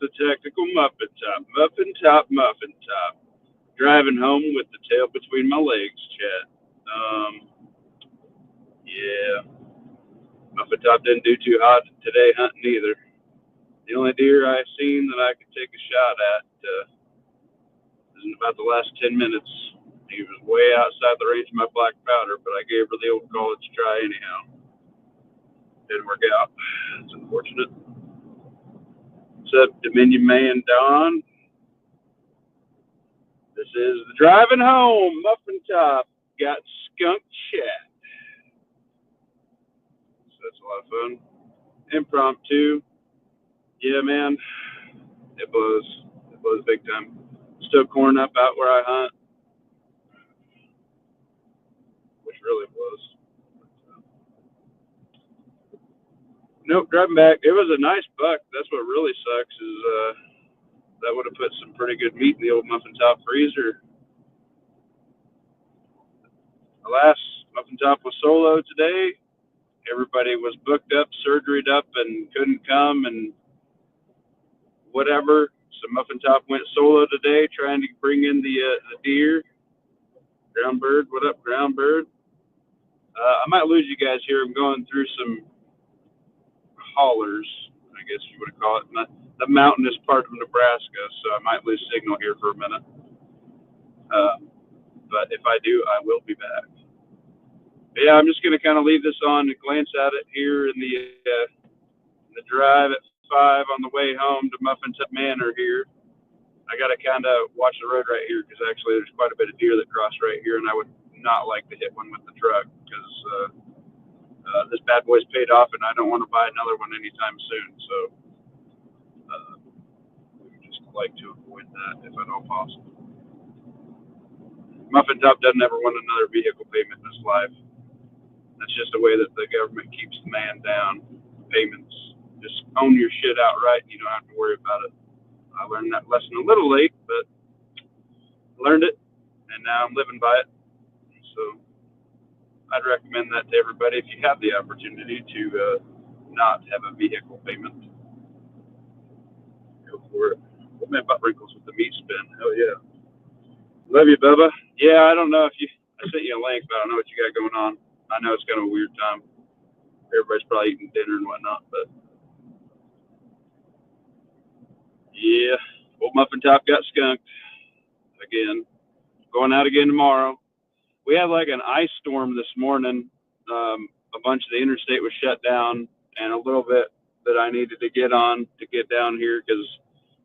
the tactical muffin top. Muffin top, muffin top. Driving home with the tail between my legs, chat. Yeah. Muffin top didn't do too hot today hunting either. The only deer I seen that I could take a shot at was in about the last 10 minutes. He was way outside the range of my black powder, but I gave her the old college try anyhow. Didn't work out. It's unfortunate. What's up, Dominion Man Don? This is the driving home. Muffin top got skunked chat. So that's a lot of fun. Impromptu. Yeah, man. It blows. It blows big time. Still corn up out where I hunt, which really blows. Nope, driving back. It was a nice buck. That's what really sucks is that would have put some pretty good meat in the old muffin top freezer. Alas, muffin top was solo today. Everybody was booked up, surgeried up, and couldn't come, and whatever. So muffin top went solo today, trying to bring in the deer. Ground bird, what up, ground bird? I might lose you guys here. I'm going through some hollers, I guess you would call it, in the mountainous part of Nebraska, so I might lose signal here for a minute. But if I do, I will be back. But yeah, I'm just going to kind of leave this on and glance at it here in the drive at 5 on the way home to Muffin Top Manor here. I got to kind of watch the road right here because actually there's quite a bit of deer that cross right here, and I would not like to hit one with the truck because this bad boy's paid off, and I don't want to buy another one anytime soon. So we would just like to avoid that if at all possible. Muffin Top doesn't ever want another vehicle payment in his life. That's just the way that the government keeps the man down. Payments. Just own your shit outright. You don't have to worry about it. I learned that lesson a little late, but learned it, and now I'm living by it. So I'd recommend that to everybody if you have the opportunity to not have a vehicle payment. Go for it. What man butt wrinkles with the meat spin? Hell yeah. Love you, Bubba. Yeah, I don't know if I sent you a link, but I don't know what you got going on. I know it's kind of a weird time. Everybody's probably eating dinner and whatnot, but yeah, old Muffin Top got skunked again. Going out again tomorrow. We had like an ice storm this morning. A bunch of the interstate was shut down, and a little bit that I needed to get on to get down here because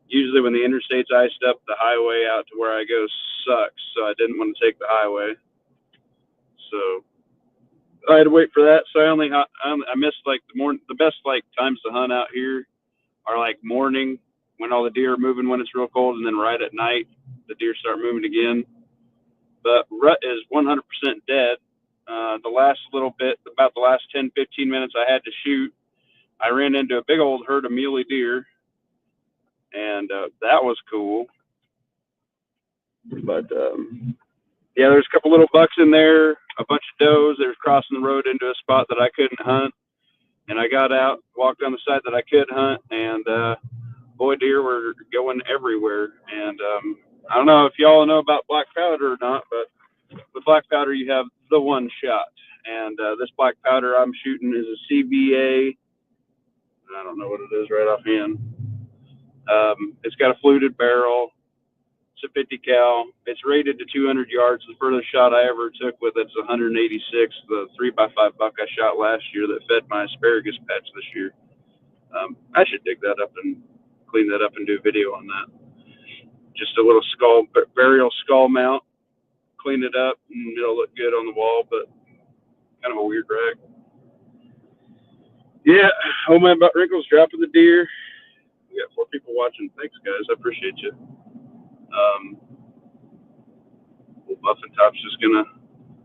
usually when the interstate's iced up, the highway out to where I go sucks. So I didn't want to take the highway. So I had to wait for that. So I missed like the best like times to hunt out here are like morning when all the deer are moving when it's real cold, and then right at night the deer start moving again. But rut is 100% dead. The last little bit, about the last 10, 15 minutes I had to shoot, I ran into a big old herd of muley deer, and that was cool. But yeah, there's a couple little bucks in there, a bunch of does. They were crossing the road into a spot that I couldn't hunt, and I got out, walked on the side that I could hunt, and boy, deer were going everywhere. And I don't know if y'all know about black powder or not, but with black powder you have the one shot, and this black powder I'm shooting is a CBA. I don't know what it is right offhand. It's got a fluted barrel. It's a 50 cal. It's rated to 200 yards. The furthest shot I ever took with it's 186. The 3x5 buck I shot last year that fed my asparagus patch this year. I should dig that up and clean that up and do a video on that. Just a little burial skull mount. Clean it up and it'll look good on the wall, but kind of a weird rag. Yeah, old man butt wrinkles dropping the deer. We got 4 people watching. Thanks, guys. I appreciate you. Old Muffin Top's just gonna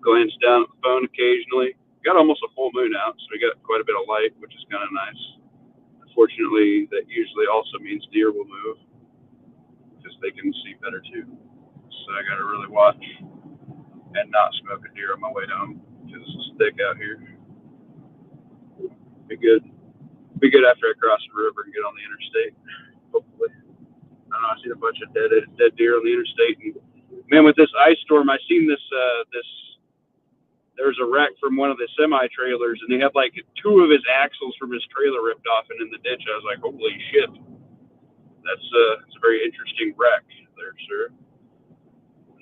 glance down at the phone occasionally. Got almost a full moon out, so we got quite a bit of light, which is kind of nice. Unfortunately, that usually also means deer will move because they can see better too. So I got to really watch and not smoke a deer on my way home because it's thick out here. Be good after I cross the river and get on the interstate, hopefully. seen a bunch of dead deer on the interstate. And man, with this ice storm, I seen this there was a wreck from one of the semi trailers, and they had like two of his axles from his trailer ripped off and in the ditch. I was like, holy shit, it's a very interesting wreck there, sir.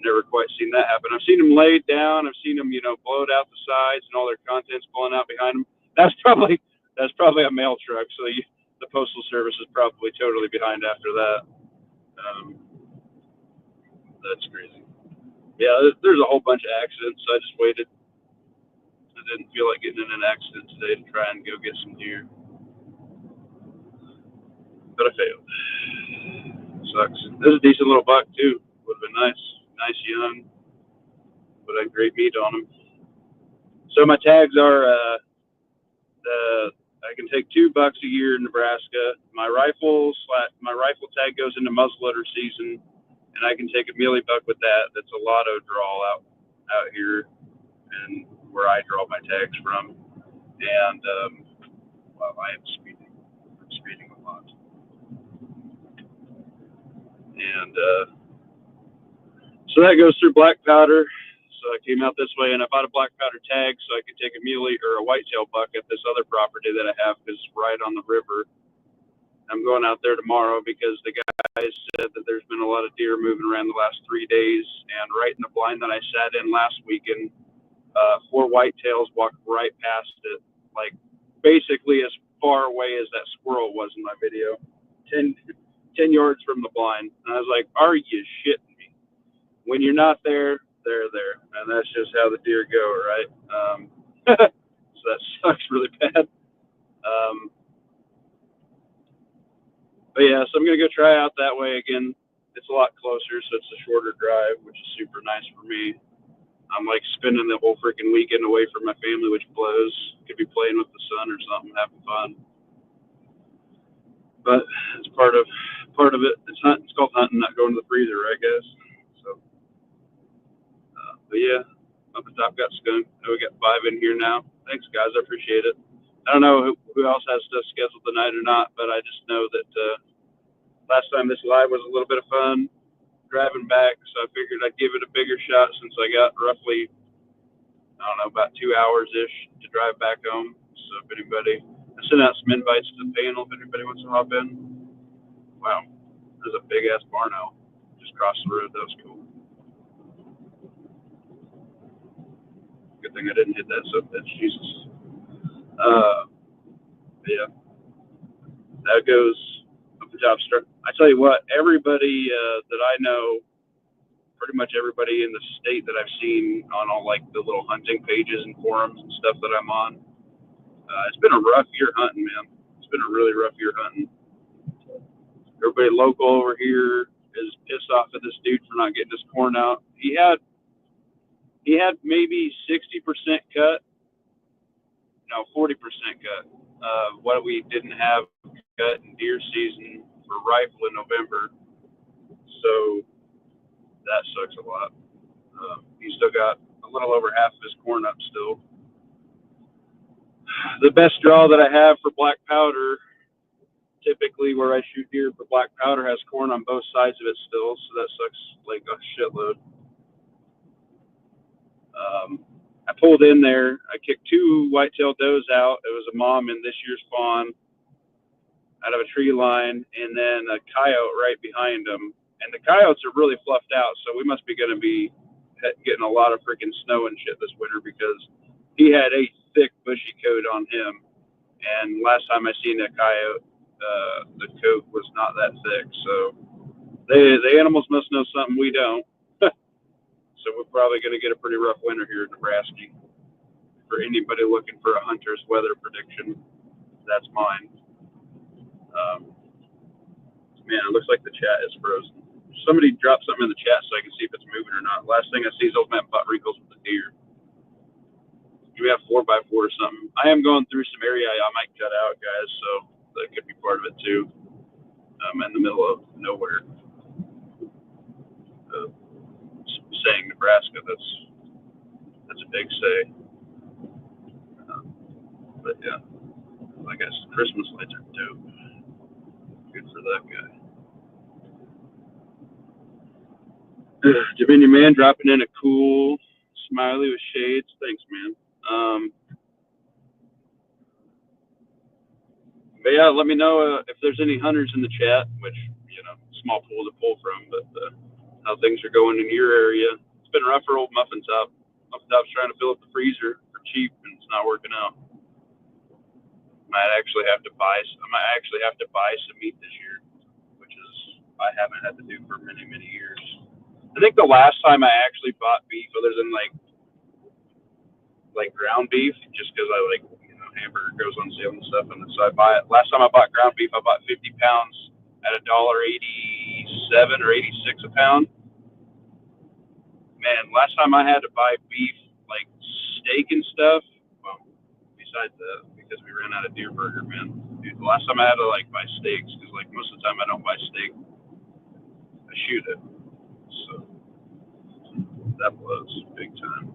Never quite seen that happen. I've seen them laid down. I've seen them, blowed out the sides and all their contents blowing out behind them. That's probably a mail truck. So the postal service is probably totally behind after that. That's crazy. Yeah, there's a whole bunch of accidents. So I just waited. I didn't feel like getting in an accident today to try and go get some deer, but I failed. Sucks. This is a decent little buck too. Would have been nice young, but I had great meat on them. So my tags are I can take 2 bucks a year in Nebraska. My rifle tag goes into muzzleloader season, and I can take a mealy buck with that. That's a lotto draw out here, and where I draw my tags from. And well, I am speeding. I'm speeding a lot. And so that goes through black powder. So I came out this way, and I bought a black powder tag so I could take a muley or a whitetail buck at this other property that I have, because it's right on the river. I'm going out there tomorrow because the guys said that there's been a lot of deer moving around the last 3 days, and right in the blind that I sat in last weekend, 4 whitetails walked right past it, like basically as far away as that squirrel was in my video, 10 yards from the blind. And I was like, are you shitting me? When you're not there, they're there, and that's just how the deer go, right? So that sucks really bad. But yeah, so I'm gonna go try out that way again. It's a lot closer, so it's a shorter drive, which is super nice for me. I'm like spending the whole freaking weekend away from my family, which blows. Could be playing with the sun or something, having fun. But it's part of it. It's called hunting, not going to the freezer, I guess. So, but yeah, up the top got skunk. We got 5 in here now. Thanks, guys. I appreciate it. I don't know who else has stuff scheduled tonight or not, but I just know that last time this live was a little bit of fun driving back, so I figured I'd give it a bigger shot since I got roughly, I don't know, about 2 hours-ish to drive back home. So if anybody, I sent out some invites to the panel if anybody wants to hop in. Wow, there's a big-ass barn owl just across the road. That was cool. Good thing I didn't hit that sub-bitch. Jesus. Yeah, that goes up the top. I tell you what, everybody that I know, pretty much everybody in the state that I've seen on all like the little hunting pages and forums and stuff that I'm on, it's been a rough year hunting, man. It's been a really rough year hunting. Everybody local over here is pissed off at this dude for not getting his corn out. He had maybe 60% cut, no, 40% cut. What we didn't have cut in deer season for rifle in November, so that sucks a lot. He's still got a little over half of his corn up still. The best draw that I have for black powder, typically where I shoot deer for black powder, has corn on both sides of it still, so that sucks like a shitload. I pulled in there. I kicked 2 whitetail does out. It was a mom in this year's fawn out of a tree line, and then a coyote right behind them. And the coyotes are really fluffed out, so we must be going to be getting a lot of freaking snow and shit this winter, because he had a thick bushy coat on him. And last time I seen that coyote, the coat was not that thick. So the animals must know something we don't. So we're probably going to get a pretty rough winter here in Nebraska. For anybody looking for a hunter's weather prediction, that's mine. Man, it looks like the chat is frozen. Somebody drop something in the chat so I can see if it's moving or not. Last thing I see is old man butt wrinkles with the deer. Do we have 4x4 or something? I am going through some area I might cut out, guys, so that could be part of it too. I'm in the middle of nowhere. Saying Nebraska, that's a big say. But yeah, I guess Christmas lights are dope. Good for that guy. Dominion Man dropping in a cool smiley with shades. Thanks, man. But yeah, let me know if there's any hunters in the chat, which, small pool to pull from, but how things are going in your area. It's been rough for old Muffin Top. Muffin Top's trying to fill up the freezer for cheap, and it's not working out. I might actually have to buy some meat this year, which is I haven't had to do for many, many years. I think the last time I actually bought beef, other than like ground beef, just because I like hamburger goes on sale and stuff, and so I buy it. Last time I bought ground beef, I bought 50 pounds at $1.87 or 86 a pound. Man, last time I had to buy beef, like steak and stuff. Well, besides that, because we ran out of deer burger, man. Dude, the last time I had to buy steaks, because most of the time I don't buy steak, I shoot it. So that blows big time.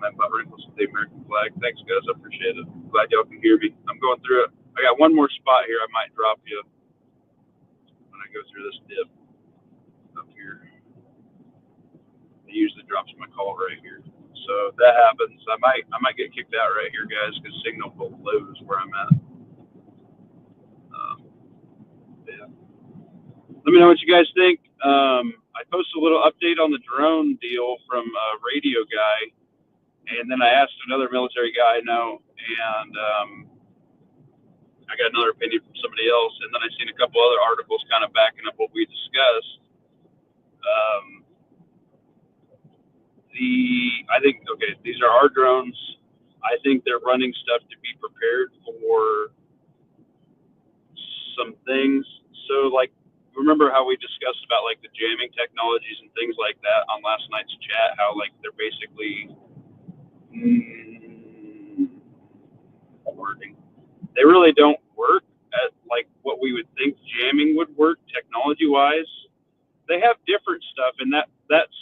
My butt wrinkles with the American flag. Thanks, guys. I appreciate it. Glad y'all can hear me. I'm going through it. I got one more spot here. I might drop you when I go through this dip up here. It usually drops my call right here. So if that happens, I might get kicked out right here, guys, because signal below is where I'm at. Yeah. Let me know what you guys think. I posted a little update on the drone deal from Radio Guy. And then I asked another military guy I know, and I got another opinion from somebody else. And then I seen a couple other articles kind of backing up what we discussed. I think, okay, these are our drones. I think they're running stuff to be prepared for some things. So, remember how we discussed about the jamming technologies and things like that on last night's chat? How they're basically working. They really don't work at what we would think jamming would work technology wise. They have different stuff, and that's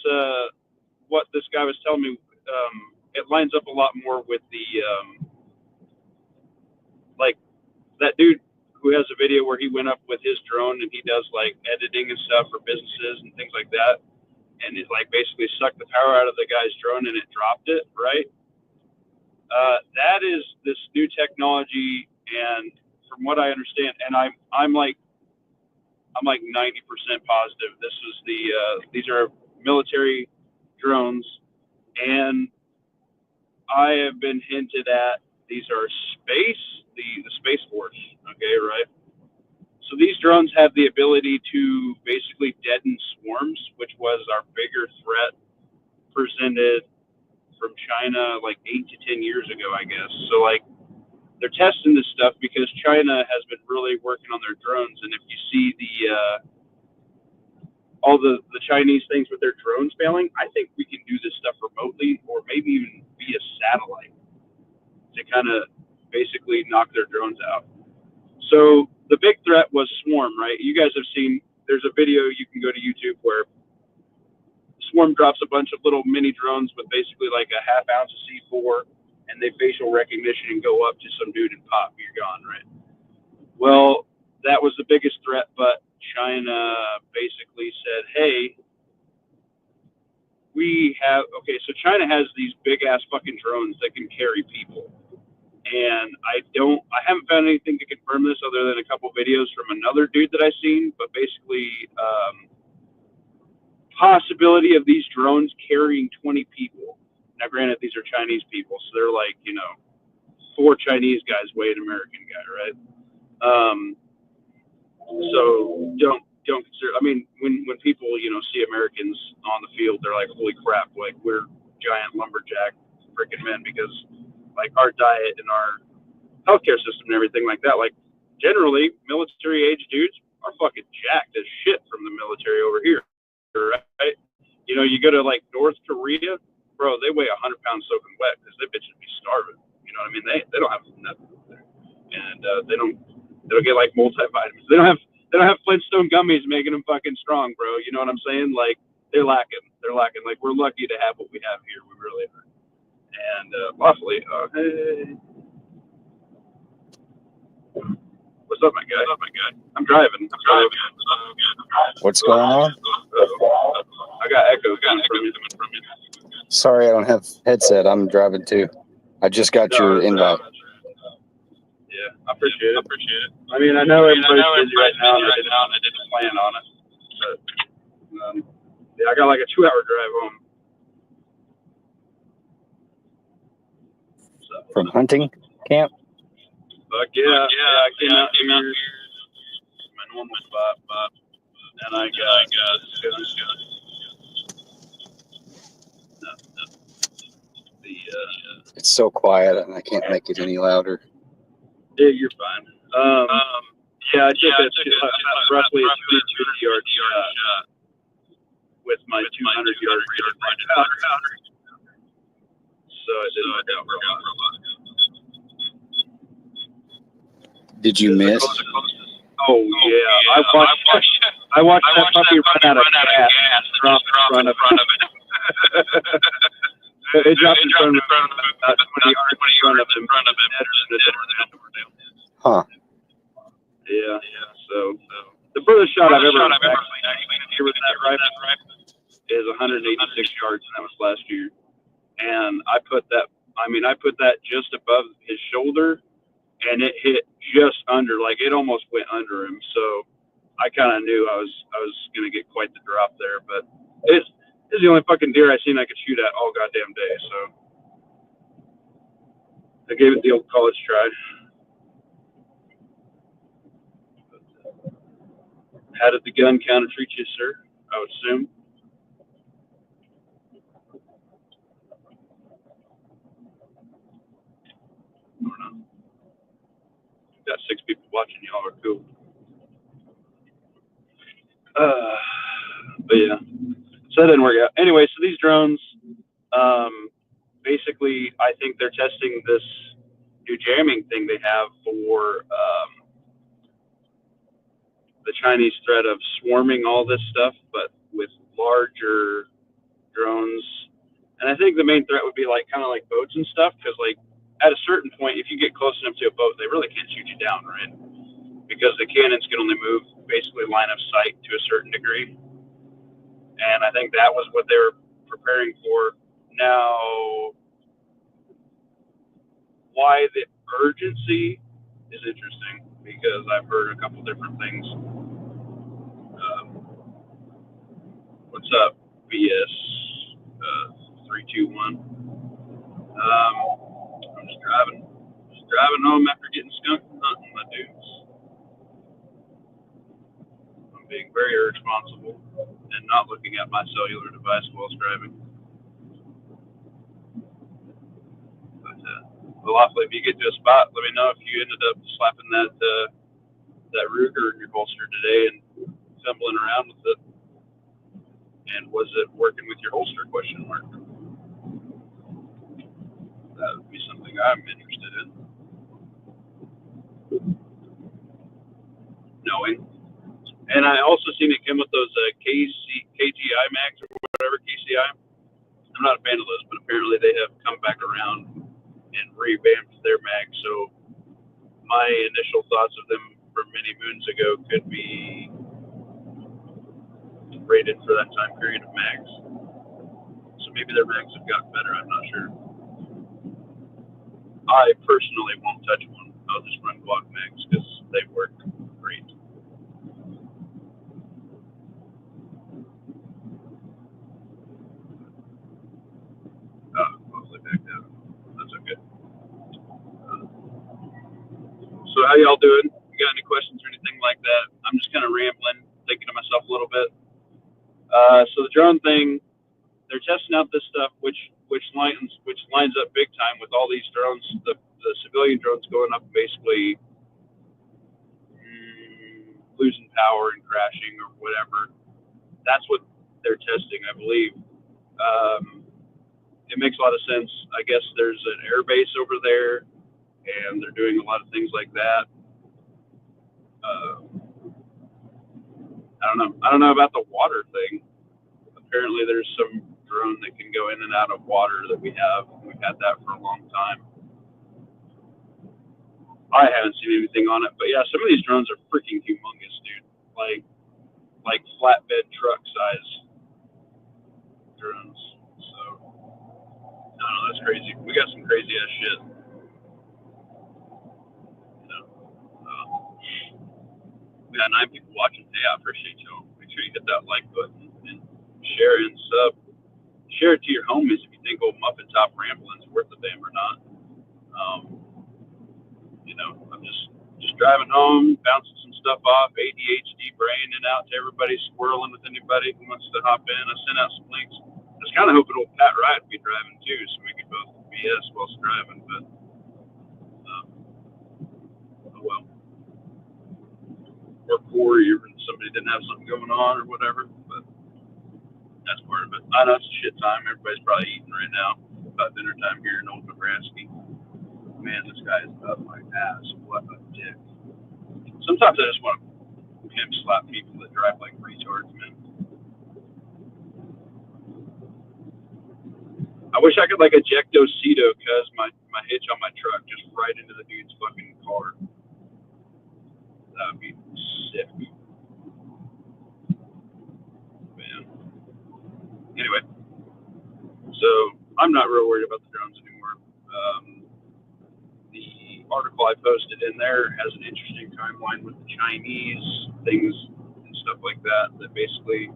what this guy was telling me. It lines up a lot more with the that dude who has a video where he went up with his drone and he does editing and stuff for businesses and things like that, and it basically sucked the power out of the guy's drone and it dropped it, right? That is this new technology, and from what I understand, and I'm like 90% positive this is these are military drones, and I have been hinted at these are the Space Force, okay, right? So these drones have the ability to basically deaden swarms, which was our bigger threat presented from China 8 to 10 years ago, I guess. So they're testing this stuff because China has been really working on their drones, and if you see all the Chinese things with their drones failing, I think we can do this stuff remotely or maybe even via satellite to kind of basically knock their drones out. So the big threat was swarm, right? You guys have seen, there's a video you can go to YouTube where Swarm drops a bunch of little mini drones with basically a half ounce of C4, and they facial recognition and go up to some dude and pop, you're gone, right? Well, that was the biggest threat, but China basically said, hey, so China has these big ass fucking drones that can carry people. And I haven't found anything to confirm this other than a couple videos from another dude that I've seen, but basically, possibility of these drones carrying 20 people. Now, granted, these are Chinese people, so they're 4 Chinese guys weigh an American guy, right? So don't consider. I mean, when people see Americans on the field, they're like, holy crap, we're giant lumberjack freaking men, because our diet and our healthcare system and everything like that, generally military age dudes are fucking jacked as shit from the military over here, right? You go to North Korea, bro, they weigh 100 pounds soaking wet because they bitches be starving. You know what I mean? They don't have nothing there, and they don't get multivitamins. They don't have Flintstone gummies making them fucking strong, bro. You know what I'm saying? They're lacking. We're lucky to have what we have here. We really are. And lawfully, hey. What's up, my guy? I'm driving. What's going on? I got echo coming from you. Sorry, I don't have headset. I'm driving too. I just got your invite. Yeah, I appreciate it. I mean, I know everybody's busy right now, and I didn't plan on it. But, yeah, I got like a 2-hour drive home. So, From hunting camp? Fuck yeah, I came out here, my normal spot, and I got It's so quiet, and I can't make it any louder. Yeah, you're fine. Yeah, I took roughly a 250-yard shot with my 200-yard rated powder. So it didn't work out real well. Did you miss? Oh yeah, I watched that puppy run out of gas and drop in front of it. It dropped in front of him, about 20 yards in front of him. Huh. Yeah. So the furthest shot I've ever actually with that rifle is 186 yards, and that was last year. And I put that just above his shoulder, and it hit just under, like it almost went under him. So I kind of knew I was gonna get quite the drop there, but it's the only fucking deer I seen I could shoot at all goddamn day. So I gave it the old college try. How did the gun counter treat you, sir? I would assume. I don't know. Got 6 people watching. Y'all are cool. But yeah, so that didn't work out. Anyway, so these drones, basically, I think they're testing this new jamming thing they have for the Chinese threat of swarming all this stuff, but with larger drones. And I think the main threat would be like kind of like boats and stuff, because like at a certain point, if you get close enough to a boat, they really can't shoot you down, right? Because the cannons can only move basically line of sight to a certain degree. And I think that was what they were preparing for. Now, why the urgency is interesting, because I've heard a couple different things. What's up, BS 321? I'm just driving home after getting skunked and hunting, my dudes. I'm being very irresponsible and not looking at my cellular device while driving. But, well, hopefully, if you get to a spot, let me know if you ended up slapping that Ruger in your holster today and fumbling around with it. And was it working with your holster? Question mark. That would be something I'm interested in knowing. And I also seen it come with those KGI mags or whatever, KCI. I'm not a fan of those, but apparently they have come back around and revamped their mags. So my initial thoughts of them from many moons ago could be rated for that time period of mags. So maybe their mags have gotten better. I'm not sure. I personally won't touch one. I'll just run Glock mags because they work great. Mostly back down. That's okay. So how y'all doing? You got any questions or anything like that? I'm just kind of rambling, thinking to myself a little bit. So the drone thing, they're testing out this stuff, which lines up big time with all these drones. The civilian drones going up, basically losing power and crashing or whatever. That's what they're testing, I believe. It makes a lot of sense. I guess there's an air base over there, and they're doing a lot of things like that. I don't know about the water thing. Apparently, there's some drone that can go in and out of water that we have. We've had that for a long time. I haven't seen anything on it, but yeah, some of these drones are freaking humongous, dude. Like flatbed truck size. drones. So, I don't know, that's crazy. We got some crazy ass shit. You know, we got 9 people watching today. I appreciate you. Make sure you hit that like button and share and sub. Share it to your homies if you think old Muffin Top Rambling's worth a damn or not. You know, I'm just driving home, bouncing some stuff off, ADHD braining out to everybody, squirreling with anybody who wants to hop in. I sent out some links. I was kind of hoping old Pat Wright would be driving too, so we could both BS whilst driving, but oh well. Or Corey, or somebody didn't have something going on or whatever, but that's part of it. I know it's a shit time. Everybody's probably eating right now. About dinner time here in Old Nebraska. Man, this guy is up my ass. What a dick. Sometimes I just want to pimp slap people that drive like retards, man. I wish I could like ejecto Cedo cause my hitch on my truck just right into the dude's fucking car. That would be sick. Man. Anyway, so I'm not real worried about the drones anymore. The article I posted in there has an interesting timeline with the Chinese things and stuff like that. That basically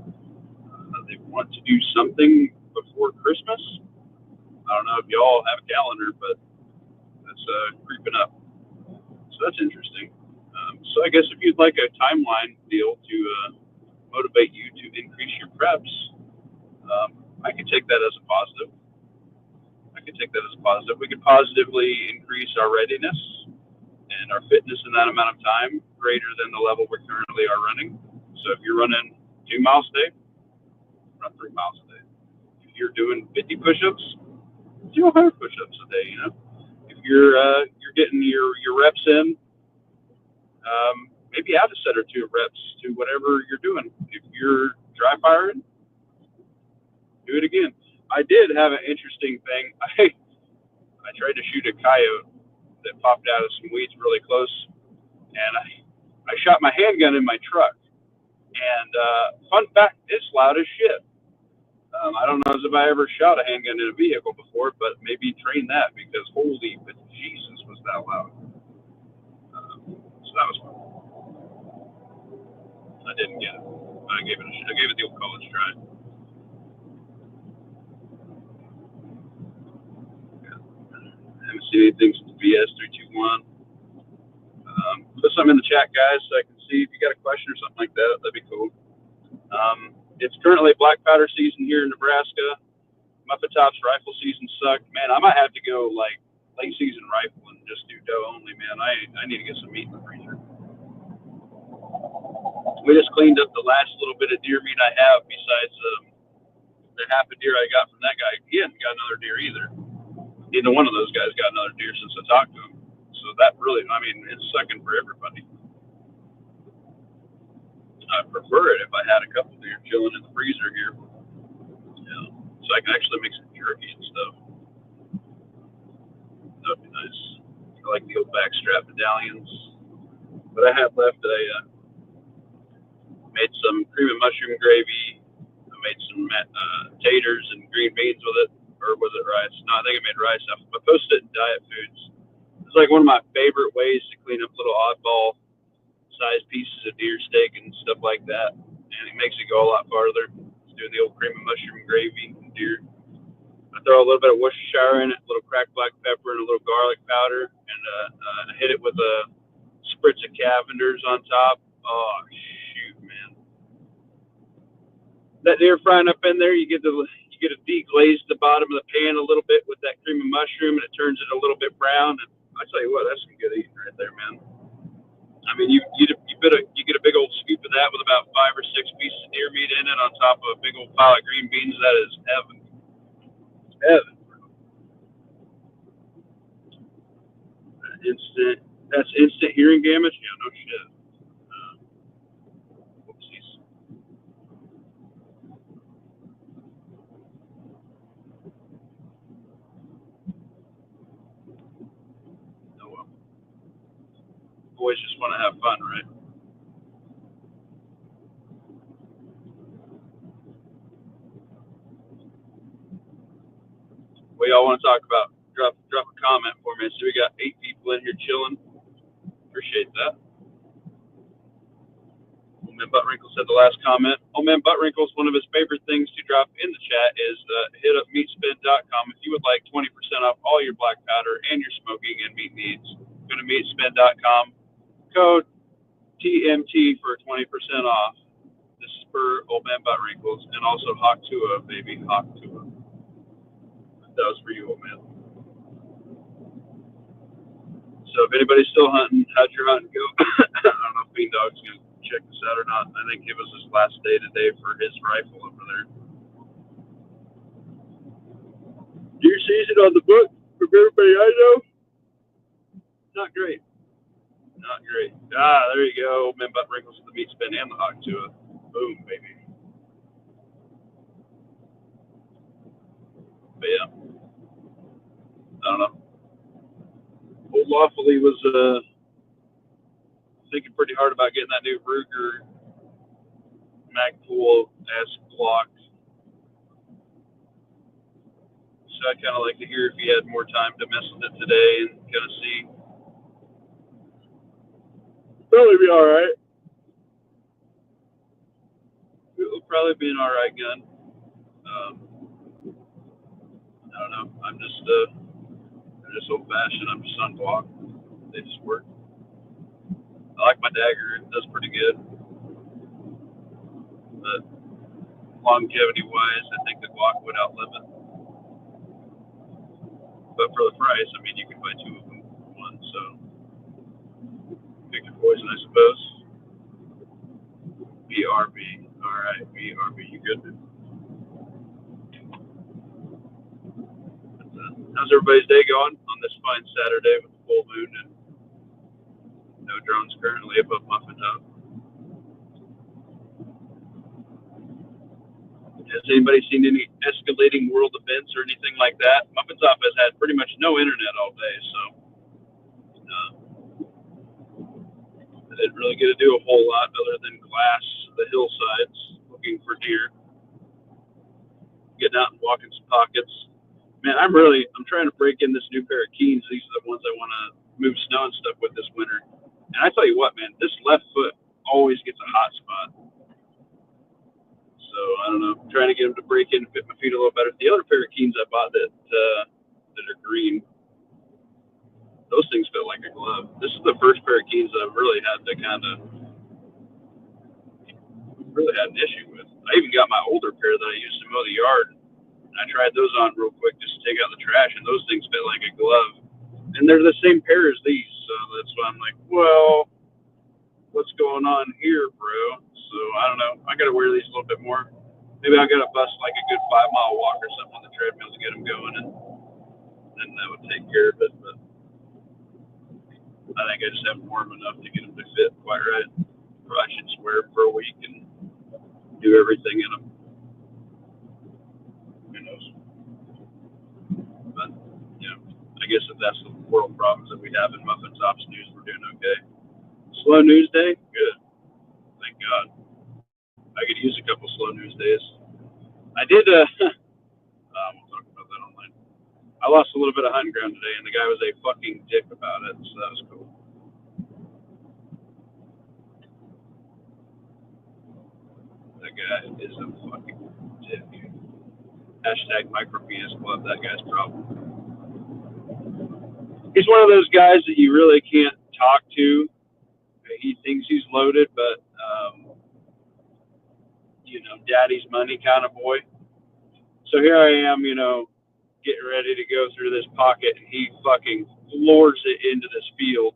they want to do something before Christmas. I don't know if y'all have a calendar, but that's creeping up. So that's interesting. So I guess if you'd like a timeline deal to motivate you to increase your preps, I could take that as a positive. We could positively increase our readiness and our fitness in that amount of time greater than the level we currently are running. So if you're running 2 miles a day, run 3 miles a day. If you're doing 50 push-ups, do 100 push-ups a day. You know, if you're getting your reps in, maybe add a set or 2 reps to whatever you're doing. If you're dry firing, do it again. I did have an interesting thing. I tried to shoot a coyote that popped out of some weeds really close, and I shot my handgun in my truck. And fun fact, it's loud as shit. I don't know if I ever shot a handgun in a vehicle before, but maybe train that because holy Jesus was that loud. So that was fun. I didn't get it. I gave it the old college try. I haven't seen anything since BS 321. Put something in the chat, guys, so I can see if you got a question or something like that. That'd be cool. It's currently black powder season here in Nebraska. Muffin Tops rifle season sucked. Man, I might have to go like late season rifle and just do doe only, man. I need to get some meat in the freezer. We just cleaned up the last little bit of deer meat I have besides the half a deer I got from that guy. He hasn't got another deer either. Neither one of those guys got another deer since I talked to him. So that really, I mean, it's sucking for everybody. I'd prefer it if I had a couple deer chilling in the freezer here. Yeah. So I can actually make some jerky and stuff. That'd be nice. I like the old backstrap medallions. But I have left, I made some cream and mushroom gravy. I made some taters and green beans with it. Or was it rice? No, I think I made rice. I posted it in Diet Foods. It's like one of my favorite ways to clean up little oddball sized pieces of deer steak and stuff like that. And it makes it go a lot farther. Doing the old cream and mushroom gravy and deer. I throw a little bit of Worcestershire in it, a little cracked black pepper, and a little garlic powder, and hit it with a spritz of Cavender's on top. Oh shoot, man! That deer frying up in there, you get to deglaze the bottom of the pan a little bit with that cream and mushroom, and it turns it a little bit brown. And I tell you what, that's some good eating right there, man. I mean, you get a big old scoop of that with about 5 or 6 pieces of deer meat in it on top of a big old pile of green beans. That is heaven. Heaven. That's instant hearing damage. Yeah, no shit. Whoopsies. Oh well. Boys just want to have fun, right? what y'all want to talk about? Drop a comment for me. So we got 8 people in here chilling. Appreciate that. Old Man Buttwrinkle said the last comment. Old Man Buttwrinkle's one of his favorite things to drop in the chat is hit up meatspin.com if you would like 20% off all your black powder and your smoking and meat needs. Go to meatspin.com. Code TMT for 20% off. This is for Old Man Buttwrinkles and also Hawk Tua, baby. Hawk Tua. That was for you, old man. So if anybody's still hunting, how'd your hunting go? I don't know if Bean Dog's going to check this out or not. I think it was his last day today for his rifle over there. Deer season on the book from everybody I know? Not great. Not great. There you go. Old Man Buttwrinkles with the meat spin and the Hawk Tua. Boom, baby. But yeah. I don't know. Old Lawfully was thinking pretty hard about getting that new Ruger Magpul-esque Glock. So I'd kind of like to hear if he had more time to mess with it today and kind of see. Probably be all right. It'll probably be an all right gun. I don't know. I'm just old fashioned. I'm just on Glock. They just work. I like my dagger. It does pretty good. But longevity wise, I think the Glock would outlive it. But for the price, I mean, you can buy 2 of them for one. So pick your poison, I suppose. BRB. All right, BRB. You good? How's everybody's day going on this fine Saturday with the full moon and no drones currently above Muffin Top? Has anybody seen any escalating world events or anything like that? Muffin Top has had pretty much no internet all day, so I didn't really get to do a whole lot other than glass the hillsides looking for deer, getting out and walking some pockets. Man, I'm trying to break in this new pair of Keens. These are the ones I want to move snow and stuff with this winter. And I tell you what, man, this left foot always gets a hot spot. So I don't know. I'm trying to get them to break in and fit my feet a little better. The other pair of Keens I bought that are green, those things fit like a glove. This is the first pair of Keens that I've really had to really had an issue with. I even got my older pair that I used to mow the yard. I tried those on real quick just to take out the trash, and those things fit like a glove. And they're the same pair as these, so that's why I'm like, well, what's going on here, bro? So I don't know. I got to wear these a little bit more. Maybe I got to bust like a good 5-mile walk or something on the treadmill to get them going, and then that would take care of it. But I think I just haven't worn them enough to get them to fit quite right. Probably should just wear them for a week and do everything in them. Who knows? But, you know, I guess if that's the world problems that we have in Muffin Tops news, we're doing okay. Slow news day? Good. Thank God. I could use a couple slow news days. I did, we'll talk about that online. I lost a little bit of hunting ground today, and the guy was a fucking dick about it, so that was cool. That guy is a fucking dick. Hashtag micropenis club, that guy's problem. He's one of those guys that you really can't talk to. He thinks he's loaded, but, you know, daddy's money kind of boy. So here I am, you know, getting ready to go through this pocket, and he fucking floors it into this field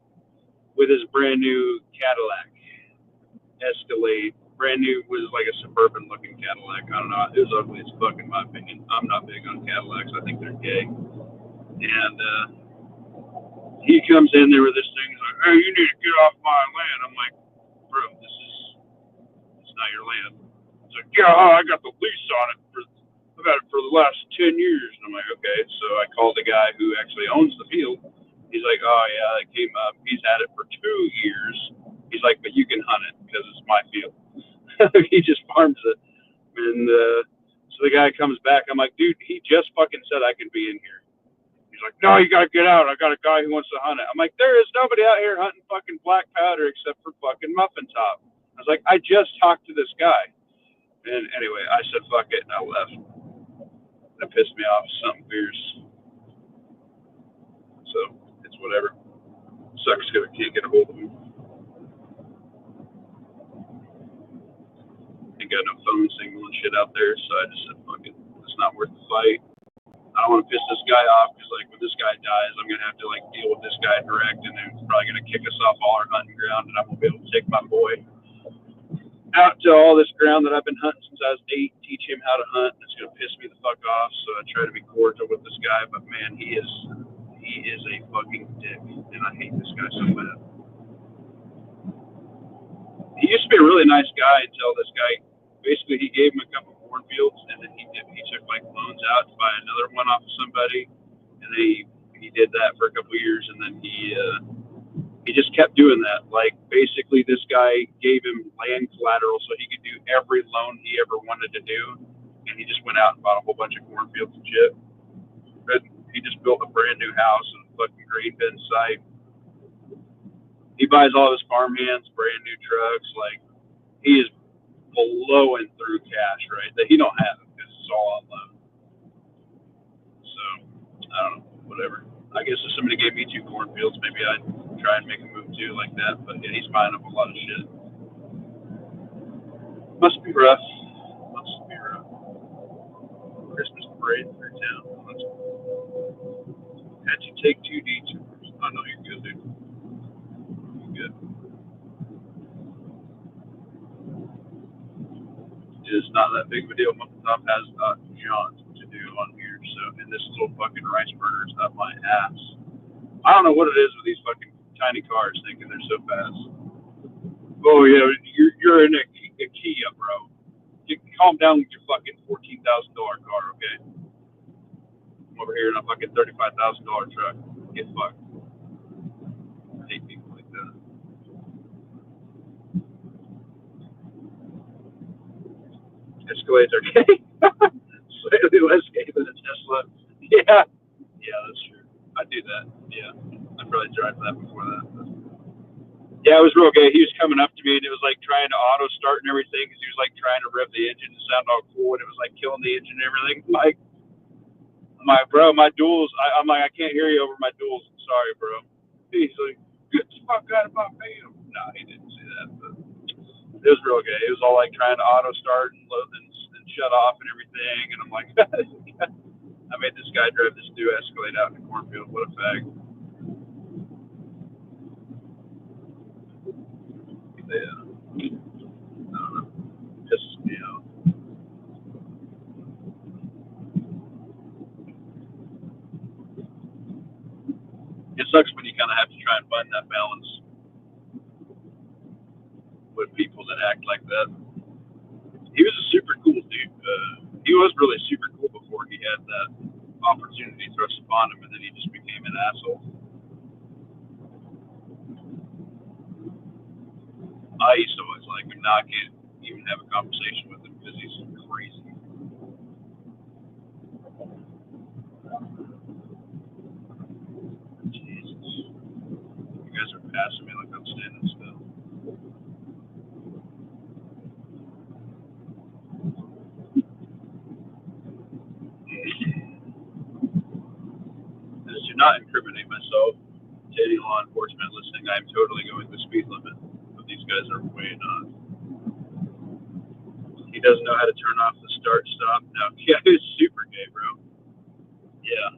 with his brand new Cadillac Escalade. Brand new, was like a suburban looking Cadillac. I don't know. It was ugly as fuck in my opinion. I'm not big on Cadillacs. I think they're gay. And he comes in there with this thing. He's like, "Hey, you need to get off my land." I'm like, "Bro, it's not your land." He's like, "Yeah, I got the lease on it. I've had it for the last 10 years. And I'm like, "Okay." So I called the guy who actually owns the field. He's like, "Oh, yeah, it came up. He's had it for 2 years." He's like, "But you can hunt it because it's my field." He just farms it. And so the guy comes back. I'm like, dude, he just fucking said I could be in here. He's like, no, you gotta get out. I got a guy who wants to hunt it. I'm like, there is nobody out here hunting fucking black powder except for fucking muffin top. I was like, I just talked to this guy. And anyway, I said, fuck it, and I left. That pissed me off. Something fierce. So it's whatever. Sucks because I can't get a hold of him. Ain't got no phone signal and shit out there, so I just said, fuck it. It's not worth the fight. I don't want to piss this guy off because, like, when this guy dies, I'm gonna have to like deal with this guy direct, and then he's probably gonna kick us off all our hunting ground, and I won't be able to take my boy out to all this ground that I've been hunting since I was 8, teach him how to hunt. And it's gonna piss me the fuck off. So I try to be cordial with this guy, but man, he is a fucking dick, and I hate this guy so bad. He used to be a really nice guy until this guy basically he gave him a couple cornfields, and then he took like loans out to buy another one off of somebody, and he did that for a couple of years, and then he just kept doing that. Like basically this guy gave him land collateral so he could do every loan he ever wanted to do, and he just went out and bought a whole bunch of cornfields and shit. But he just built a brand new house and fucking grain bin site. He buys all his farmhands, brand new trucks. Like he is blowing through cash, right? That he don't have it because it's all on loan. So I don't know, whatever. I guess if somebody gave me 2 cornfields, maybe I'd try and make a move too like that. But yeah, he's buying up a lot of shit. Must be rough. Must be rough. Christmas parade through town. Had you take 2 detours? I know you're good, dude. You're good. It's not that big of a deal. Muffin Top has John's to do on here, so and this little fucking rice burger is up my ass. I don't know what it is with these fucking tiny cars thinking they're so fast. Oh yeah, you're in a Kia, bro. You calm down with your fucking $14,000 car, okay? I'm over here in a fucking $35,000 truck. Get fucked. I hate people like that. Escalades are gay. Slightly less gay than a Tesla. Yeah. Yeah, that's true. I'd do that. Yeah. I'd probably drive that before that. But. Yeah, it was real gay. He was coming up to me and it was like trying to auto start and everything because he was like trying to rev the engine to sound all cool and it was like killing the engine and everything. Bro, my duals, I'm like, I can't hear you over my duals. Sorry, bro. He's like, get the fuck out of my van. No, he didn't say that, but it was real gay. It was all like trying to auto start and load and shut off and everything. And I'm like, I made this guy drive this new Escalade out in the cornfield. What a fag. Yeah. I don't know. Pisses me out. It sucks when you kind of have to try and find that balance with people that act like that. He was a super cool dude. He was really super cool before he had that opportunity thrust upon him, and then he just became an asshole. I used to always like him. Now I can't even have a conversation with him because he's crazy. Jesus. You guys are passing me like I'm standing still. This do not incriminate myself to any law enforcement listening. I'm totally going the speed limit, but these guys are way not. He doesn't know how to turn off the start stop. No, yeah, it's super gay, bro. Yeah,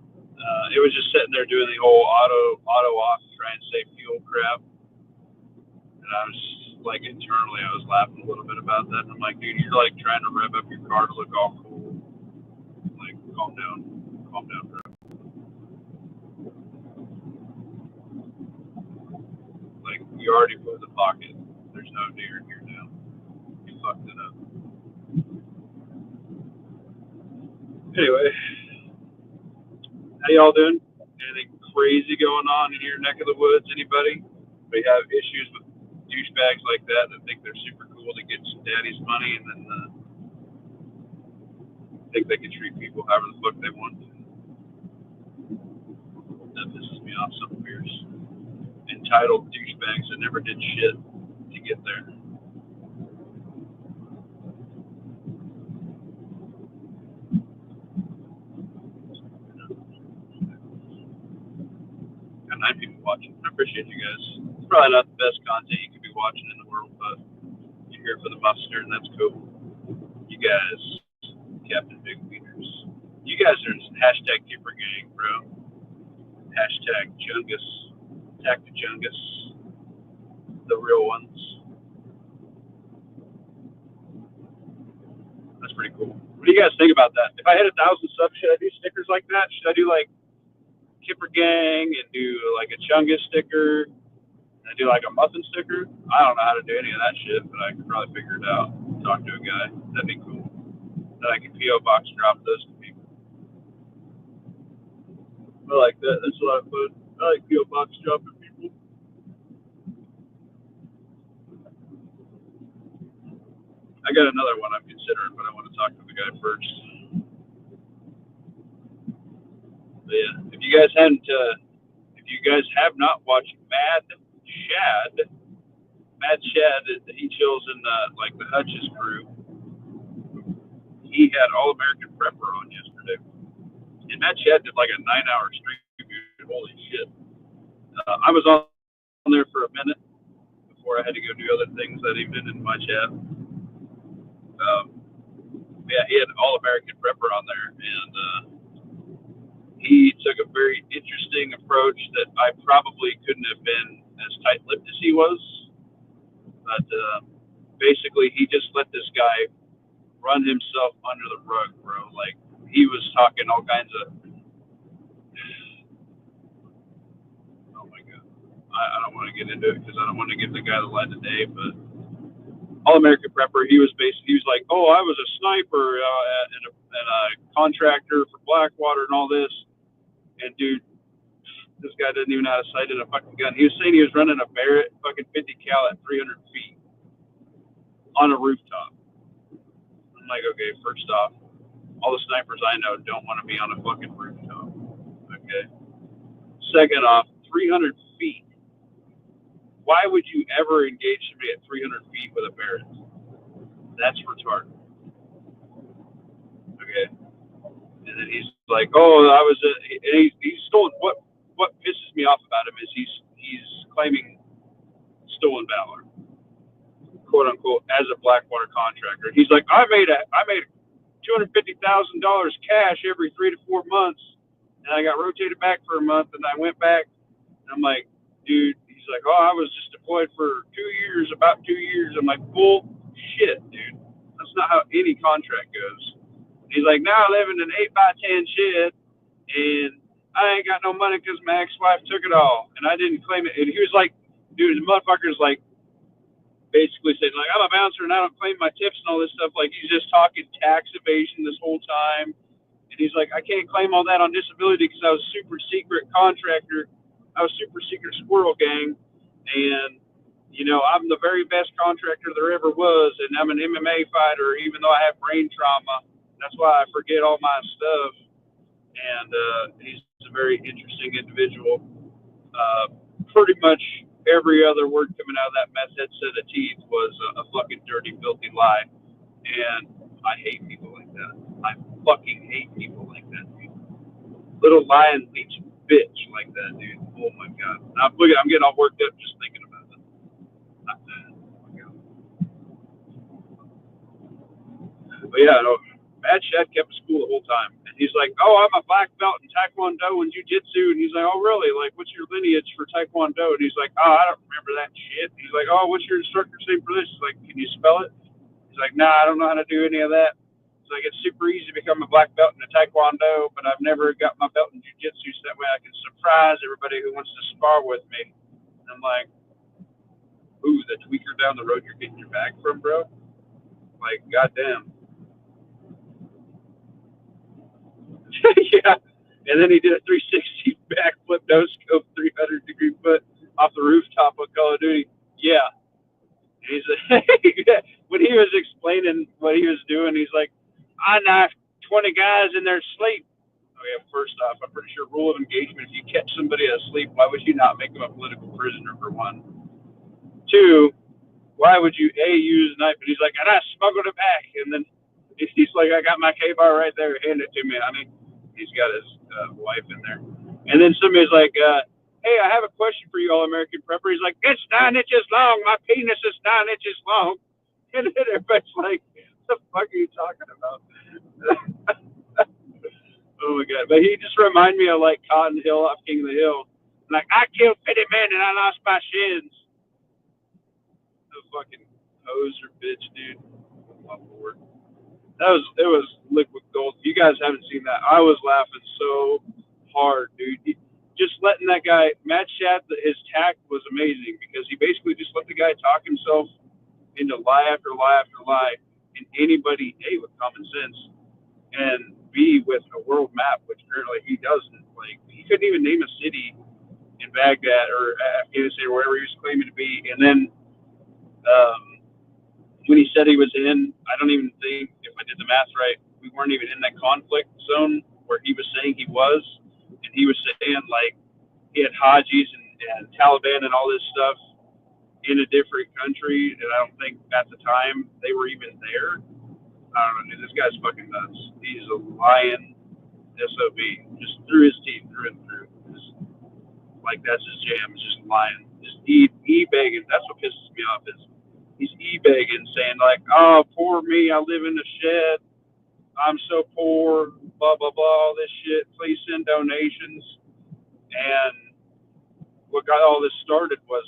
it was just sitting there doing the whole auto off, try and save fuel crap, and I was like internally, I was laughing a little bit about that. And I'm like, dude, you're like trying to rev up your car to look all cool. Like, calm down, bro. Like, you already blew the pocket. There's no deer here now. You fucked it up. Anyway, how y'all doing? Anything crazy going on in your neck of the woods? Anybody? We have issues with douchebags like that think they're super cool to get some daddy's money and then think they can treat people however the fuck they want to. That pisses me off. Some beers. Entitled douchebags that never did shit to get there. Got 9 people watching. I appreciate you guys. It's probably not the best content you could be watching in the world, but you're here for the mustard, and that's cool. You guys, Captain Big Wieners. You guys are hashtag Kipper Gang, bro. Hashtag Jungus. Attack the Jungus. The real ones. That's pretty cool. What do you guys think about that? If I had 1,000 subs, should I do stickers like that? Should I do like Kipper Gang and do like a Chungus sticker and do like a muffin sticker? I don't know how to do any of that shit, but I could probably figure it out. Talk to a guy. That'd be cool. Then I could PO box drop those to people. I like that. That's a lot of fun. I like PO box dropping people. I got another one I'm considering, but I want to talk to the guy first. But yeah, if you guys have not watched Mad Shad, he chills in the Hutch's crew. He had All American Prepper on yesterday, and Mad Shad did like a 9-hour stream. Holy shit! I was on there for a minute before I had to go do other things that evening in my chat. Yeah, he had All American Prepper on there, and he took a very interesting approach that I probably couldn't have been as tight-lipped as he was. But basically, he just let this guy run himself under the rug, bro. Like, he was talking all kinds of. Oh my god, I don't want to get into it because I don't want to give the guy the light of day. But All American Prepper, he was like, oh, I was a sniper and a contractor for Blackwater and all this. And dude, this guy doesn't even know how to sight in a fucking gun. He was saying he was running a Barrett fucking 50 cal at 300 feet on a rooftop. I'm like, okay, first off, all the snipers I know don't want to be on a fucking rooftop. Okay. Second off, 300 feet. Why would you ever engage somebody at 300 feet with a Barrett? That's retarded. Okay. And then he's like, oh, I was he's stolen. What pisses me off about him is he's claiming stolen valor, quote unquote, as a Blackwater contractor. He's like, I made $250,000 cash every 3 to 4 months, and I got rotated back for a month, and I went back, and I'm like, dude. He's like, oh, I was just deployed for 2 years, about 2 years. I'm like, bullshit, dude. That's not how any contract goes. He's like, now I live in an 8x10 shed, and I ain't got no money because my ex-wife took it all, and I didn't claim it. And he was like, dude, the motherfucker's like, basically saying, like, I'm a bouncer and I don't claim my tips and all this stuff. Like, he's just talking tax evasion this whole time. And he's like, I can't claim all that on disability because I was super secret contractor. I was super secret squirrel gang. And, you know, I'm the very best contractor there ever was. And I'm an MMA fighter, even though I have brain trauma. That's why I forget all my stuff. And he's a very interesting individual. Pretty much every other word coming out of that meth head set of teeth was a fucking dirty, filthy lie. And I hate people like that. I fucking hate people like that, dude. Little lying leech bitch like that, dude. Oh my god. I'm getting all worked up just thinking about it. Not that. Oh my god. But yeah, no, Mad Shad kept school the whole time. And he's like, oh, I'm a black belt in Taekwondo and Jiu-Jitsu. And he's like, oh, really? Like, what's your lineage for Taekwondo? And he's like, oh, I don't remember that shit. He's like, oh, what's your instructor's name for this? He's like, can you spell it? He's like, nah, I don't know how to do any of that. He's like, it's super easy to become a black belt in a Taekwondo, but I've never got my belt in Jiu-Jitsu, so that way I can surprise everybody who wants to spar with me. And I'm like, ooh, the tweaker down the road you're getting your bag from, bro? Like, goddamn. Yeah. And then he did a 360 backflip, no scope, 300-degree foot off the rooftop of Call of Duty. Yeah. And he's like, when he was explaining what he was doing, he's like, I knifed 20 guys in their sleep. Okay, first off, I'm pretty sure rule of engagement, if you catch somebody asleep, why would you not make them a political prisoner, for one? Two, why would you, A, use a knife? And he's like, and I smuggled it back. And then he's like, I got my K-bar right there. Hand it to me, honey. He's got his wife in there. And then somebody's like, hey, I have a question for you, All-American Prepper. He's like, it's 9 inches long. My penis is 9 inches long. And then everybody's like, what the fuck are you talking about? Oh, my God. But he just reminded me of, like, Cotton Hill off King of the Hill. Like, I killed 50 men and I lost my shins. The fucking poser bitch, dude. Oh, my Lord. It was liquid gold. You guys haven't seen that. I was laughing so hard, dude. Just letting that guy, Matt Schadt, his tact was amazing because he basically just let the guy talk himself into lie after lie after lie. And anybody, A, with common sense, and B, with a world map, which apparently he doesn't. Like, he couldn't even name a city in Baghdad or Afghanistan or wherever he was claiming to be. And then when he said he was in, I don't even think, if I did the math right, we weren't even in that conflict zone where he was saying he was. And he was saying, like, he had Hajis and Taliban and all this stuff in a different country. And I don't think at the time they were even there. I don't know, dude. This guy's fucking nuts. He's a lying SOB. Just through his teeth, through and through. Just, like, that's his jam. It's just lying. Just e-begging. That's what pisses me off is he's e-begging, saying, like, oh, poor me. I live in a shed. I'm so poor. Blah, blah, blah. All this shit. Please send donations. And what got all this started was,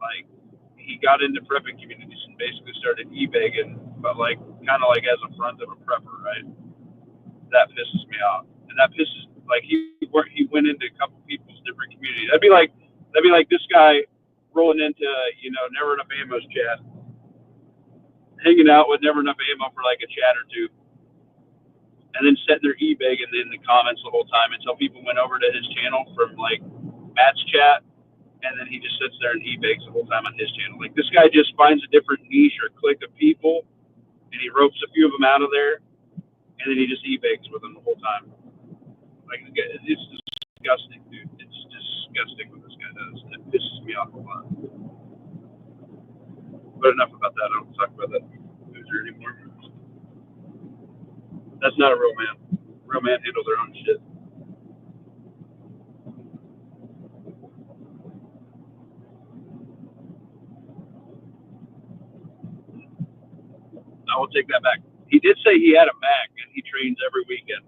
like, he got into prepping communities and basically started e-begging, but like kind of like as a front of a prepper, right? That pisses me off, and that pisses like he went into a couple people's different communities. That'd be like this guy rolling into Never Enough Ammo's chat, hanging out with Never Enough Ammo for like a chat or two, and then sitting there e-begging in the comments the whole time until people went over to his channel from like Matt's chat. And then he just sits there and e-begs the whole time on his channel. Like, this guy just finds a different niche or clique of people, and he ropes a few of them out of there, and then he just e-begs with them the whole time. Like, it's disgusting, dude. It's disgusting what this guy does. It pisses me off a lot. But enough about that. I don't talk about that loser anymore. That's not a real man. Real man handle their own shit. I will take that back. He did say he had a MAG, and he trains every weekend.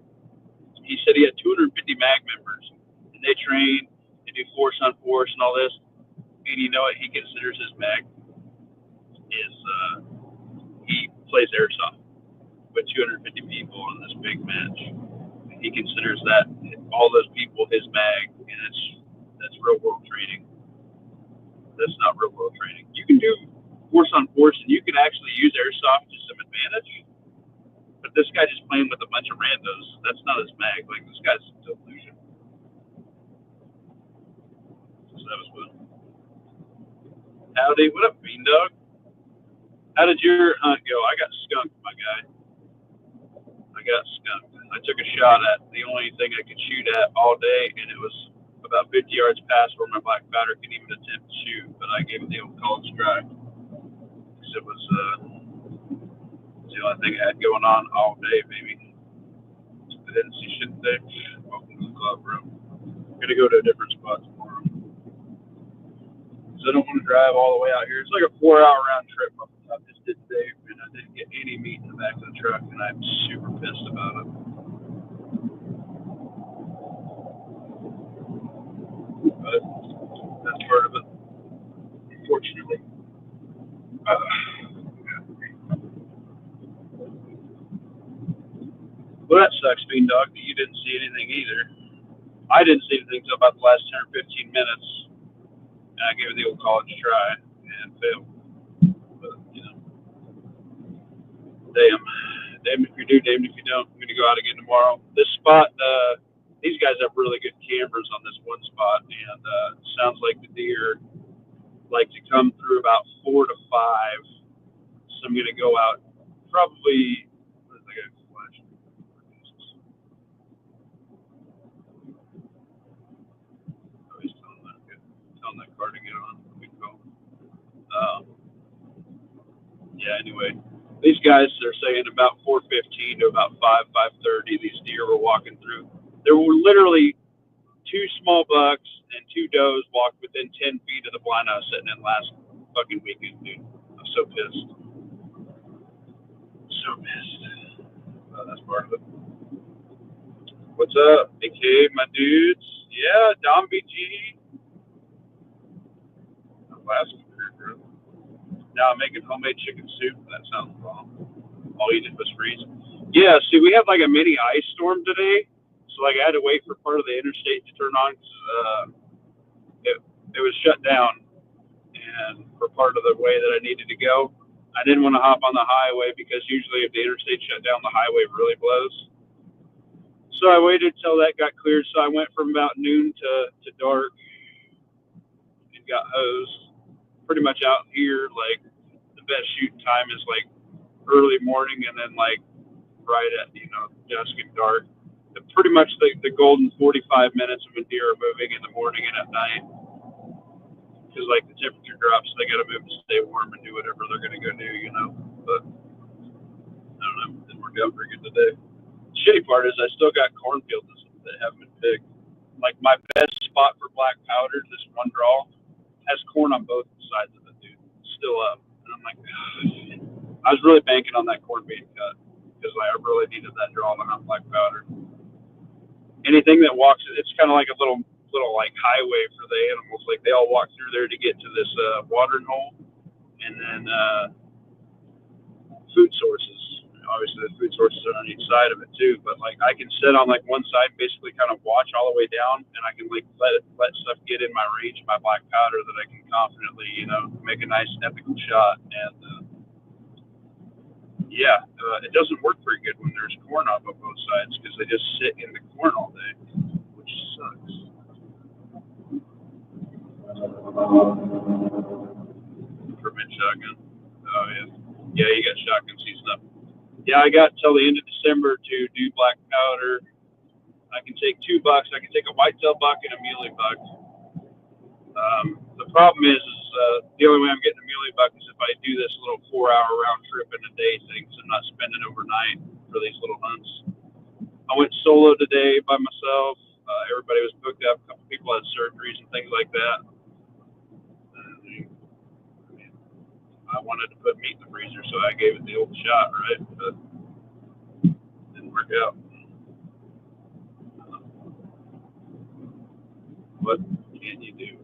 He said he had 250 MAG members, and they train and do force on force and all this. And you know what he considers his MAG is he plays airsoft with 250 people in this big match. And he considers that all those people his MAG, and that's real world training. That's not real world training. You can do force on force, and you can actually use airsoft to some advantage. But this guy just playing with a bunch of randos. That's not his MAG. Like, this guy's a delusion. So that was fun. Howdy, what up, Bean Dog? How did your hunt go? I got skunked, my guy. I got skunked. I took a shot at the only thing I could shoot at all day, and it was about 50 yards past where my black powder could even attempt to shoot. But I gave it the old college try. Because it was the only thing I had going on all day, baby. I didn't see shit today. Welcome to the club, bro. I'm gonna go to a different spot tomorrow. Because I don't want to drive all the way out here. It's like a 4-hour round trip up the top. Just did today, and I didn't get any meat in the back of the truck, and I'm super pissed about it. But that's part of it, unfortunately. Well, that sucks, Bean Dog, that you didn't see anything either. I didn't see anything until about the last 10 or 15 minutes, and I gave it the old college try and failed. But, damn if you do, damn if you don't. I'm going to go out again tomorrow. This spot, these guys have really good cameras on this one spot, and sounds like the deer like to come through about 4 to 5. So I'm going to go out probably telling that car to get on. We can go. Yeah. Anyway, these guys are saying about 4:15 to about 5:30. These deer were walking through. There were literally 2 small bucks and 2 does walked within 10 feet of the blind I was sitting in last fucking weekend, dude. I'm so pissed. So pissed. That's part of it. What's up, AK, my dudes? Yeah, Dom BG. Last bro. Now I'm making homemade chicken soup. That sounds wrong. All you did was freeze. Yeah, see, we had like a mini ice storm today. So, like, I had to wait for part of the interstate to turn on because it was shut down. And for part of the way that I needed to go, I didn't want to hop on the highway because usually if the interstate shut down, the highway really blows. So I waited till that got cleared. So I went from about noon to dark and got hosed. Pretty much out here, like, the best shooting time is like early morning and then like right at, dusk and dark. Pretty much the golden 45 minutes when deer are moving in the morning and at night. Because like the temperature drops, they got to move to stay warm and do whatever they're going to go do, But I don't know. It didn't work out very good today. The shitty part is I still got cornfields that haven't been picked. Like my best spot for black powder, this one draw, has corn on both sides of it, dude. Still up. And I'm like, shit. I was really banking on that corn being cut because I really needed that draw to hunt black powder. Anything that walks, it's kind of like a little like highway for the animals. Like they all walk through there to get to this watering hole, and then food sources. Obviously, the food sources are on each side of it too. But like I can sit on like one side, and basically kind of watch all the way down, and I can like let stuff get in my reach, my black powder, that I can confidently, make a nice ethical shot. And it doesn't work very good when there's corn off of both sides because they just sit in the corn all day, which sucks. Permit shotgun. Oh yeah. Yeah, you got shotgun season up. Yeah, I got till the end of December to do black powder. I can take 2 bucks. I can take a whitetail buck and a muley buck. The problem is the only way I'm getting a muley buck is if I do this little 4-hour round trip in a day thing, so I'm not spending overnight for these little hunts. I went solo today by myself. Everybody was booked up. A couple people had surgeries and things like that. I wanted to put meat in the freezer, so I gave it the old shot, right? But it didn't work out. What can you do?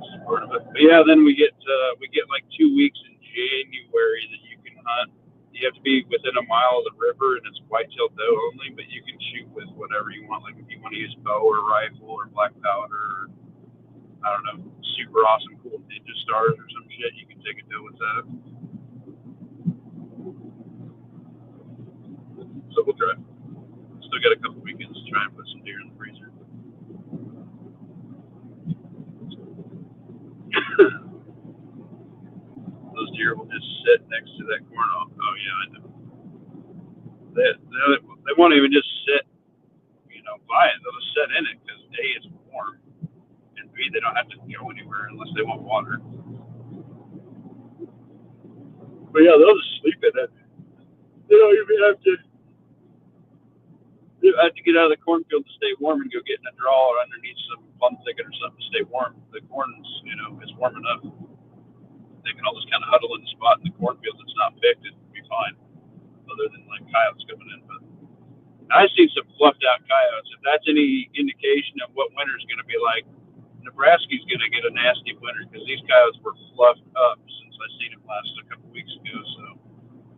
That's part of it. But yeah, then we get like 2 weeks in January that you can hunt. You have to be within a mile of the river, and it's whitetail doe only. But you can shoot with whatever you want. Like if you want to use bow or rifle or black powder, or I don't know, super awesome cool ninja stars or some shit, you can take a doe with that. So we'll try. Still got a couple weekends to try and put some deer in the freezer. Those deer will just sit next to that corn off. Oh yeah, I know. They won't even just sit, by it. They'll just sit in it because A, it's warm, and B, they don't have to go anywhere unless they want water. But yeah, they'll just sleep in it. They don't even have to. They have to get out of the cornfield to stay warm and go get in a draw or underneath some plum thicket or something to stay warm. The corn's, it's warm enough. They can all just kind of huddle in the spot in the cornfield that's not picked and be fine, other than like coyotes coming in. But I've seen some fluffed out coyotes. If that's any indication of what winter's going to be like, Nebraska's going to get a nasty winter because these coyotes were fluffed up since I seen them last a couple weeks ago. So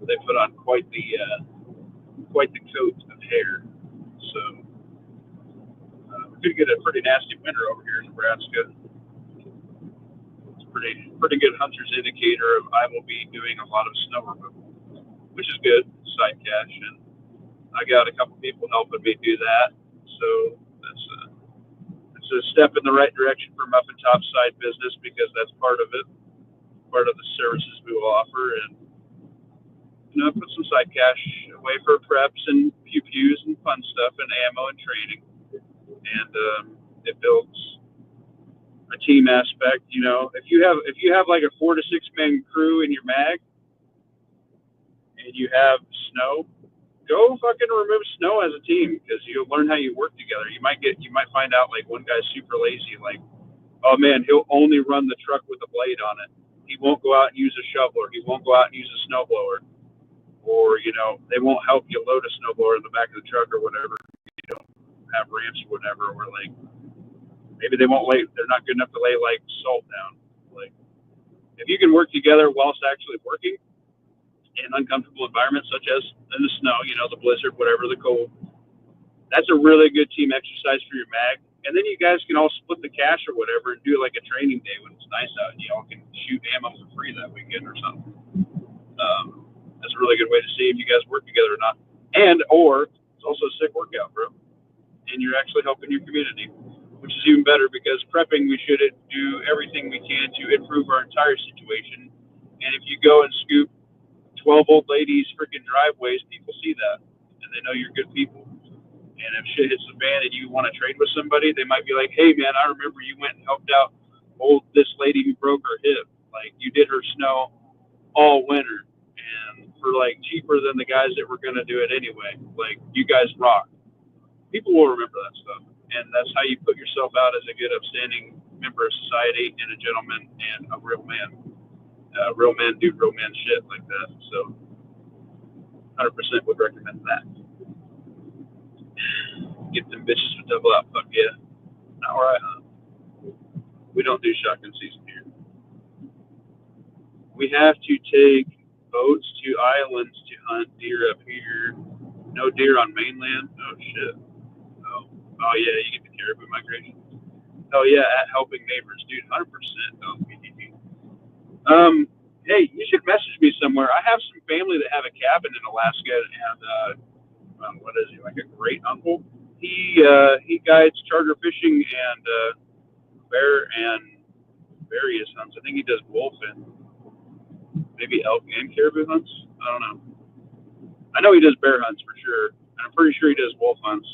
they put on quite the coat of hair. So we could get a pretty nasty winter over here in Nebraska. It's pretty good hunter's indicator of I will be doing a lot of snow removal, which is good, side cash, and I got a couple people helping me do that. So it's a step in the right direction for Muffin Top side business because that's part of it, part of the services we will offer, and put some side cash away for preps and pew-pews and fun stuff and ammo and training. And it builds a team aspect. If you have like a 4 to 6 man crew in your mag and you have snow, go fucking remove snow as a team because you'll learn how you work together. You might find out like one guy's super lazy, like, oh man, he'll only run the truck with a blade on it. He won't go out and use a shovel, or he won't go out and use a snowblower, or they won't help you load a snowblower in the back of the truck or whatever. You don't have ramps or whatever, or like maybe they're not good enough to lay like salt down. Like if you can work together whilst actually working in uncomfortable environments such as in the snow, the blizzard, whatever, the cold, that's a really good team exercise for your mag. And then you guys can all split the cash or whatever and do like a training day when it's nice out and y'all can shoot ammo for free that weekend or something. That's a really good way to see if you guys work together or not. Or it's also a sick workout, bro. And you're actually helping your community, which is even better because prepping, we should do everything we can to improve our entire situation. And if you go and scoop 12 old ladies freaking driveways, people see that and they know you're good people. And if shit hits the fan and you want to trade with somebody, they might be like, hey man, I remember you went and helped out this lady who broke her hip. Like you did her snow all winter and for like cheaper than the guys that were going to do it anyway. Like you guys rock. People will remember that stuff. And that's how you put yourself out as a good, upstanding member of society and a gentleman and a real man. Real men do real man shit like that. So 100% would recommend that. Get them bitches to double out. Fuck yeah. All right, huh? We don't do shotgun season here. We have to take boats to islands to hunt deer up here. No deer on mainland. Oh shit. Oh yeah, you get the caribou migration. Oh yeah, at helping neighbors, dude. 100%. Hey, you should message me somewhere. I have some family that have a cabin in Alaska, and what is he, like a great uncle? He guides charter fishing and bear and various hunts. I think he does wolf and maybe elk and caribou hunts. I don't know. I know he does bear hunts for sure, and I'm pretty sure he does wolf hunts.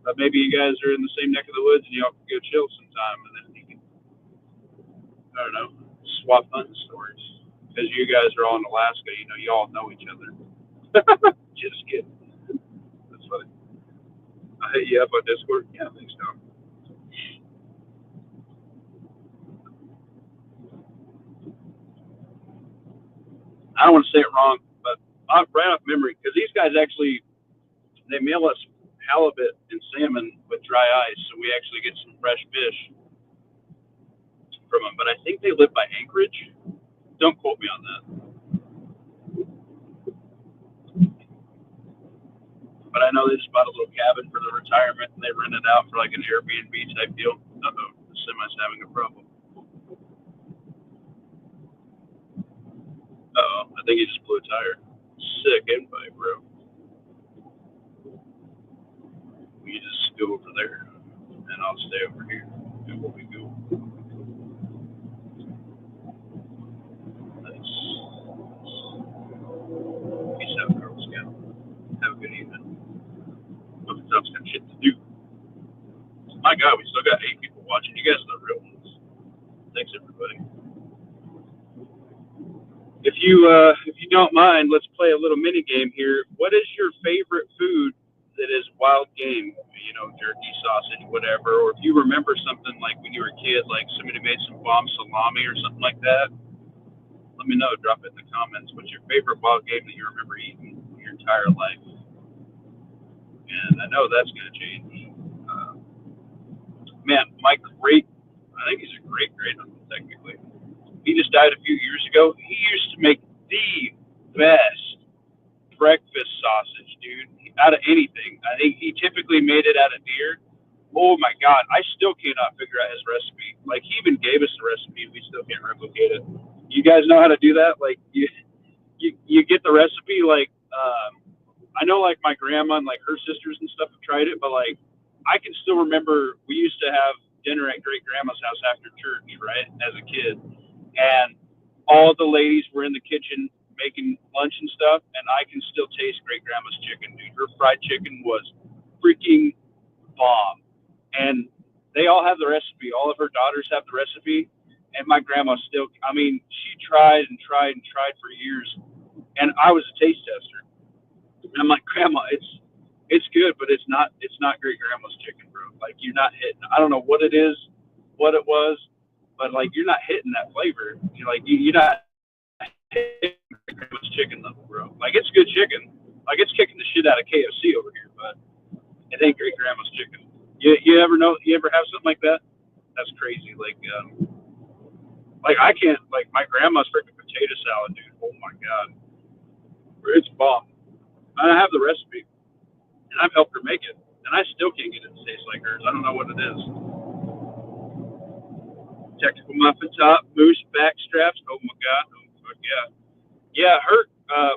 But maybe you guys are in the same neck of the woods and y'all can go chill sometime, and then you can, I don't know, swap hunting stories. Because you guys are all in Alaska, you all know each other. Just kidding. That's funny. I hit you up on Discord. Yeah, thanks, Tom. I don't want to say it wrong, but right off memory, because these guys actually, they mail us halibut and salmon with dry ice, so we actually get some fresh fish from them. But I think they live by Anchorage. Don't quote me on that. But I know they just bought a little cabin for their retirement and they rent it out for like an Airbnb type deal. Uh-oh, the semi's having a problem. Uh-oh, I think he just blew a tire. Sick invite, bro. We just go over there and I'll stay over here and we'll be good. Nice. Peace out, Girl Scout. Have a good evening. Uncle Tom's got shit to do. My God, we still got 8 people watching. You guys are the real ones. Thanks, everybody. If you don't mind, let's play a little mini game here. What is your favorite food that is wild game? Jerky, sausage, whatever. Or if you remember something like when you were a kid, like somebody made some bomb salami or something like that, let me know. Drop it in the comments. What's your favorite wild game that you remember eating your entire life? And I know that's going to change. Man, I think he's a great uncle technically. He just died a few years ago. He used to make the best breakfast sausage, dude, out of anything. I think he typically made it out of deer. Oh my God, I still cannot figure out his recipe. Like he even gave us the recipe, we still can't replicate it. You guys know how to do that? Like you get the recipe. Like I know, like my grandma and like her sisters and stuff have tried it, but like I can still remember we used to have dinner at great grandma's house after church, right, as a kid, and all the ladies were in the kitchen making lunch and stuff, and I can still taste great grandma's chicken, dude. Her fried chicken was freaking bomb. And they all have the recipe. All of her daughters have the recipe. And my grandma still, I mean, she tried and tried and tried for years. And I was a taste tester. And I'm like, Grandma, it's good, but it's not great grandma's chicken, bro. Like you're not hitting. I don't know what it is, what it was, but like you're not hitting that flavor. You're not hitting grandma's chicken level, bro. Like it's good chicken. Like it's kicking the shit out of KFC over here, but it ain't great grandma's chicken. You ever know? You ever have something like that? That's crazy. Like I can't. Like my grandma's freaking potato salad, dude. Oh my god, it's bomb. I have the recipe, and I've helped her make it, and I still can't get it to taste like hers. I don't know what it is. Technical muffin top, moose back straps. Oh my god. Oh fuck yeah. Yeah, her.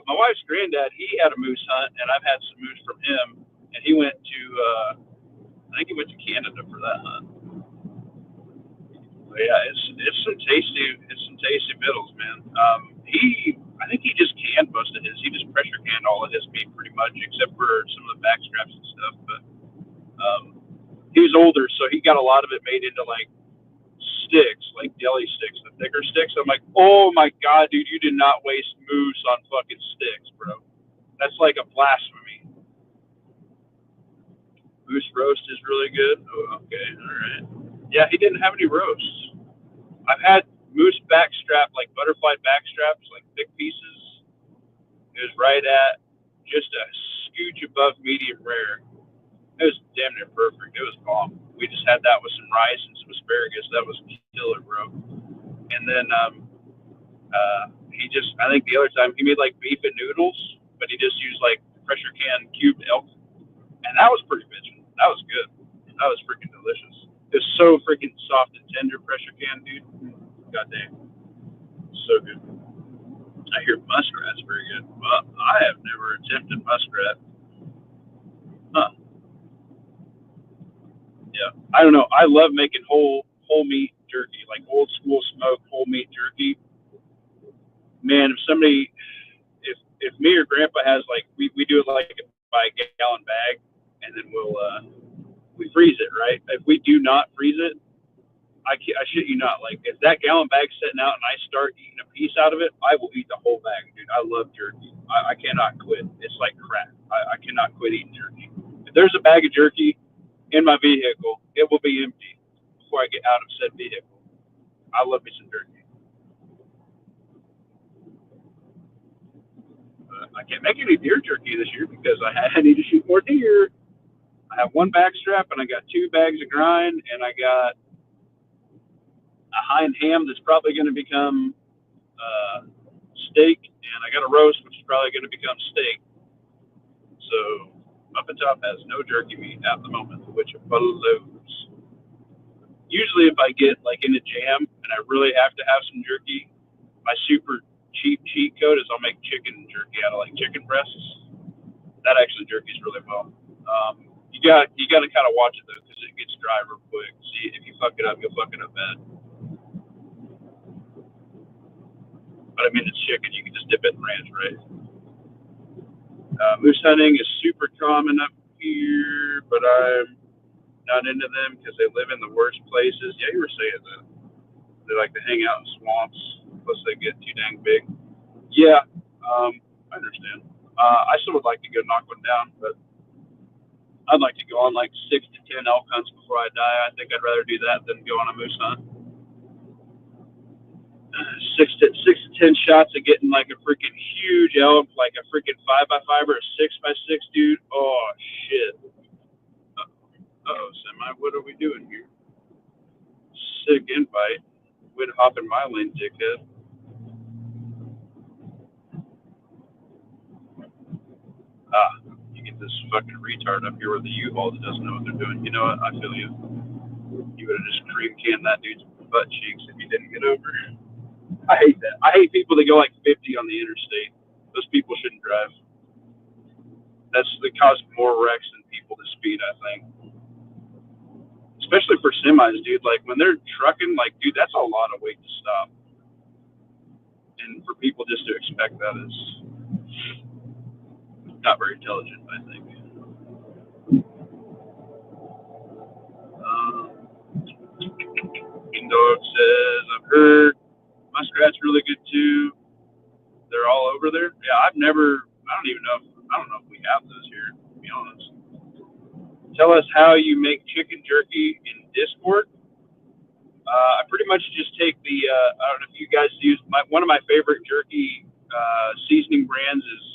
My wife's granddad. He had a moose hunt, and I've had some moose from him, and he went to. I think he went to Canada for that hunt. But yeah, it's some tasty middles, man. I think he just canned most of his. He just pressure canned all of his meat pretty much, except for some of the back straps and stuff. But he was older, so he got a lot of it made into like sticks, like deli sticks, the thicker sticks. I'm like, oh my god, dude, you did not waste moose on fucking sticks, bro. That's like a blasphemy. Moose roast is really good. Oh, okay, all right. Yeah, he didn't have any roasts. I've had moose backstrap, like butterfly backstraps, like thick pieces. It was right at just a scooch above medium rare. It was damn near perfect. It was bomb. We just had that with some rice and some asparagus. That was killer, bro. And then I think the other time he made like beef and noodles, but he just used like pressure can cubed elk, and that was pretty bitchin'. That was good. That was freaking delicious. It's so freaking soft and tender pressure can, dude. God damn. So good. I hear muskrat's very good. Well, I have never attempted muskrat. Huh. Yeah. I don't know. I love making whole meat jerky, like old school smoked whole meat jerky. Man, if me or Grandpa has like we do it like by a gallon bag, and then we freeze it, right? If we do not freeze it, I shit you not. Like if that gallon bag's sitting out and I start eating a piece out of it, I will eat the whole bag, dude. I love jerky. I cannot quit. It's like crack. I cannot quit eating jerky. If there's a bag of jerky in my vehicle, it will be empty before I get out of said vehicle. I love me some jerky. But I can't make any deer jerky this year because I need to shoot more deer. I have one back strap and I got 2 bags of grind and I got a hind ham that's probably going to become steak, and I got a roast which is probably going to become steak. So Muffin Top has no jerky meat at the moment, which blows. Usually, if I get like in a jam and I really have to have some jerky, my super cheap cheat code is I'll make chicken jerky out of like chicken breasts. That actually jerkies really well. You got to kind of watch it though because it gets dry real quick. See, if you fuck it up, you'll fuck it up bad. But I mean, it's chicken. You can just dip it in ranch, right? Moose hunting is super common up here, but I'm not into them because they live in the worst places. Yeah, you were saying that. They like to hang out in swamps, plus they get too dang big. Yeah, I understand. I still would like to go knock one down, but I'd like to go on like 6 to 10 elk hunts before I die. I think I'd rather do that than go on a moose hunt. 6 to 10 shots of getting like a freaking huge elk, like a freaking 5x5 or a 6x6, dude. Oh shit. Uh-oh, Semi, what are we doing here? Sick invite. Would hop in my lane, dickhead. You get this fucking retard up here with the U-Haul that doesn't know what they're doing. You know what? I feel you. You would have just cream canned that dude's butt cheeks if he didn't get over. I hate that. I hate people that go like 50 on the interstate. Those people shouldn't drive. They cause more wrecks than people that speed, I think. Especially for semis, dude. Like when they're trucking, like, dude, that's a lot of weight to stop. and for people just to expect that is not very intelligent, I think. Dog says, I've heard muskrat's really good too. They're all over there. Yeah, I don't know if we have those here, to be honest. Tell us how you make chicken jerky in Discord. I pretty much just take I don't know if you guys use, one of my favorite jerky seasoning brands is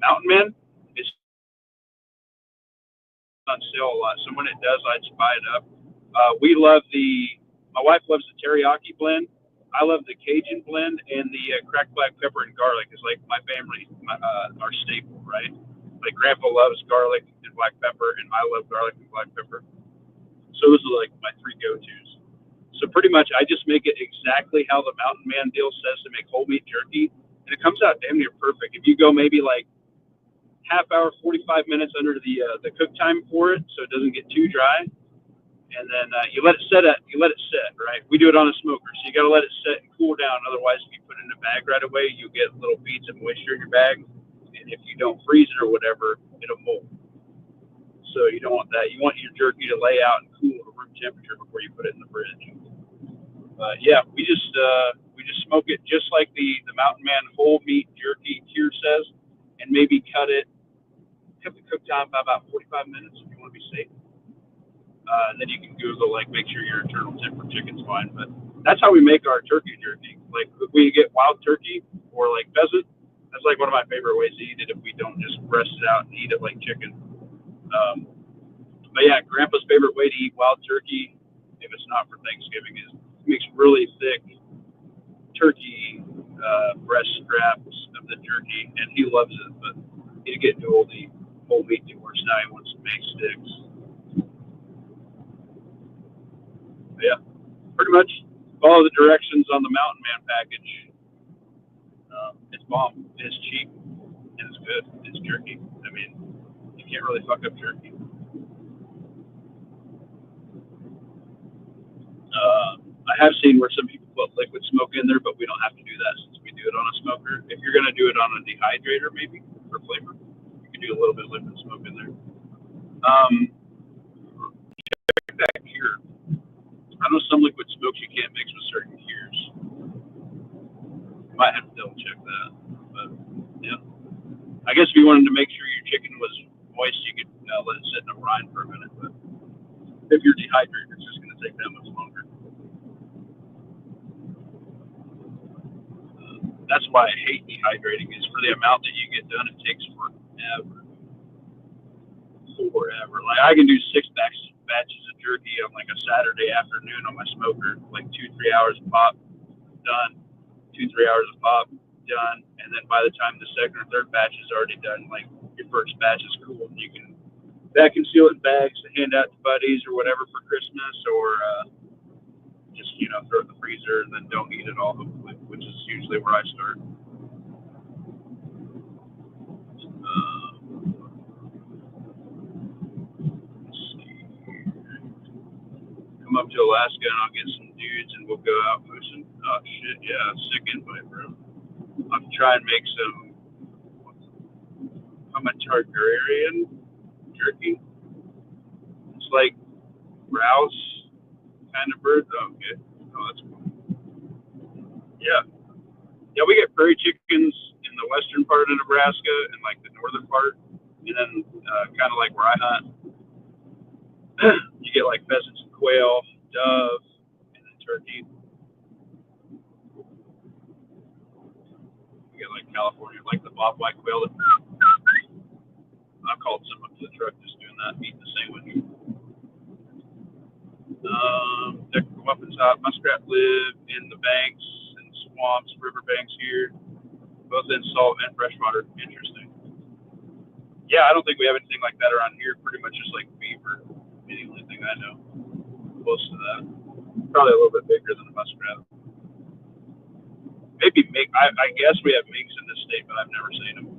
Mountain Man. It's on sale a lot, so when it does, I just buy it up. My wife loves the teriyaki blend. I love the Cajun blend, and the cracked black pepper and garlic is like my family, our staple, right? Like Grandpa loves garlic and black pepper, and I love garlic and black pepper. So those are like my three go-tos. So pretty much, I just make it exactly how the Mountain Man deal says to make whole meat jerky, and it comes out damn near perfect. If you go maybe like half hour, 45 minutes under the cook time for it, so it doesn't get too dry. And then you let it sit, right? We do it on a smoker, so you got to let it sit and cool down. Otherwise, if you put it in a bag right away, you'll get little beads of moisture in your bag. And if you don't freeze it or whatever, it'll mold. So you don't want that. You want your jerky to lay out and cool to room temperature before you put it in the fridge. Yeah, we just smoke it just like the Mountain Man whole meat jerky here says, and maybe cut the cook time by about 45 minutes if you want to be safe. And then you can Google, like, make sure your internal temp for chicken's fine. But that's how we make our turkey jerky. Like, if we get wild turkey or, like, pheasant, that's, like, one of my favorite ways to eat it if we don't just breast it out and eat it like chicken. But, yeah, Grandpa's favorite way to eat wild turkey, if it's not for Thanksgiving, is he makes really thick turkey breast straps of the jerky, and he loves it. But he's getting too old to eat whole meat anymore, so now he wants to make sticks. Yeah, pretty much follow the directions on the Mountain Man package. It's bomb. It's cheap. And it's good. It's jerky. I mean, you can't really fuck up jerky. I have seen where some people put liquid smoke in there, but we don't have to do that since we do it on a smoker. If you're going to do it on a dehydrator, maybe for flavor, you can do a little bit of liquid smoke in there. Check that cure. I know some liquid smokes you can't mix with certain cures. Might have to double check that. But yeah, I guess if you wanted to make sure your chicken was moist, you could let it sit in a brine for a minute. But if you're dehydrated, it's just going to take that much longer. That's why I hate dehydrating. Is for the amount that you get done, it takes forever. Like I can do 6 batches of jerky on like a Saturday afternoon on my smoker, like 2-3 hours a pop, done. 2-3 hours a pop, done. And then by the time the second or third batch is already done, like your first batch is cool, and you can vacuum seal it in bags to hand out to buddies or whatever for Christmas, or just throw it in the freezer and then don't eat it all, hopefully, which is usually where I start. Come up to Alaska and I'll get some dudes and we'll go out moosing. Oh shit, yeah, sick invite, bro. I'm trying to make some Targaryen jerky. It's like grouse kind of bird. Oh, okay. Oh, that's cool. Yeah. Yeah, we get prairie chickens in the western part of Nebraska and like the northern part. And then kind of like where I hunt, you get like pheasants and quail, dove, and then turkey. You get like California, like the bobwhite quail. I called someone to the truck just doing that, eating the sandwich. Technical weapons hot. Muskrat live in the banks and swamps, riverbanks here, both in salt and freshwater. Interesting. Yeah, I don't think we have anything like that around here. Pretty much just like beaver. The only thing I know close to that. Probably a little bit bigger than a muskrat. Maybe mink. I guess we have minks in this state, but I've never seen them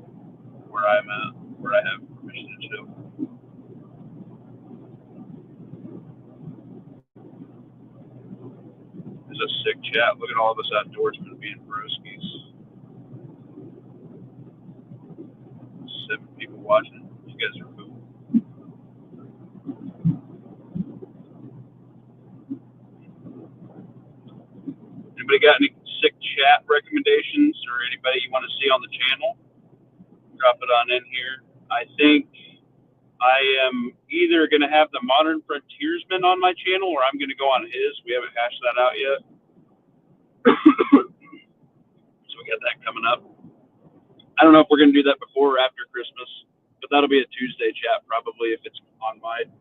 where I'm at, where I have permission to chill. It's a sick chat. Look at all of us outdoorsmen being broskies. 7 people watching. You guys are cool. Anybody got any sick chat recommendations or anybody you want to see on the channel? Drop it on in here. I think I am either going to have the Modern Frontiersman on my channel or I'm going to go on his. We haven't hashed that out yet. So we got that coming up. I don't know if we're going to do that before or after Christmas, but that'll be a Tuesday chat probably if it's on mine.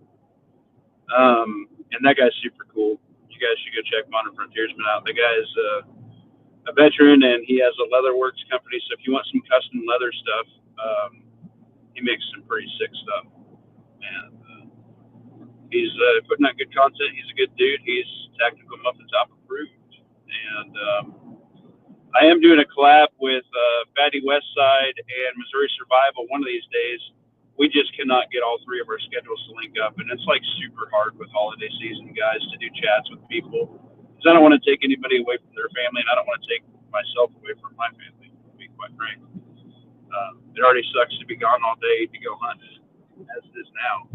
And that guy's super cool. You guys should go check Modern Frontiersman out. The guy's a veteran and he has a leatherworks company. So if you want some custom leather stuff, he makes some pretty sick stuff. And he's putting out good content. He's a good dude. He's Tactical Muffin Top approved. And I am doing a collab with Fatty Westside and Missouri Survival one of these days. We just cannot get all 3 of our schedules to link up. And it's like super hard with holiday season, guys, to do chats with people. Because I don't want to take anybody away from their family, and I don't want to take myself away from my family, to be quite frank. It already sucks to be gone all day to go hunt, as it is now,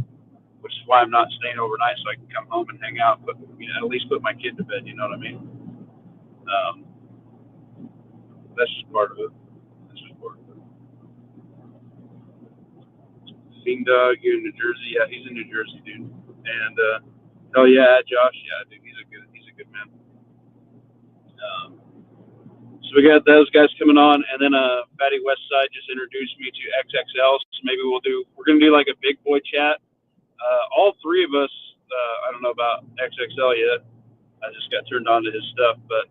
which is why I'm not staying overnight so I can come home and hang out, but at least put my kid to bed, you know what I mean? That's just part of it. That's just part of it. Fiend Dog, you're in New Jersey. Yeah, he's in New Jersey, dude. And oh yeah, Josh. Yeah, dude, he's a good man. So we got those guys coming on, and then Fatty Westside just introduced me to XXL. So maybe we're gonna do like a big boy chat. All 3 of us. I don't know about XXL yet. I just got turned on to his stuff, but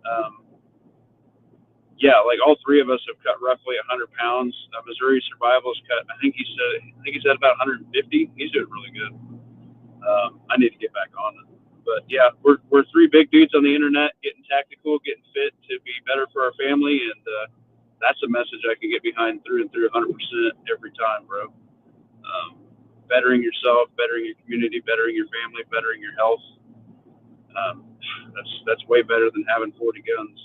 yeah, like all 3 of us have cut roughly 100 pounds. Missouri Survival's cut. I think he's at about 150. He's doing really good. I need to get back on it. But yeah, we're 3 big dudes on the internet getting tactical, getting fit to be better for our family, and that's a message I can get behind through and through 100% every time, bro. Bettering yourself, bettering your community, bettering your family, bettering your health. That's way better than having 40 guns.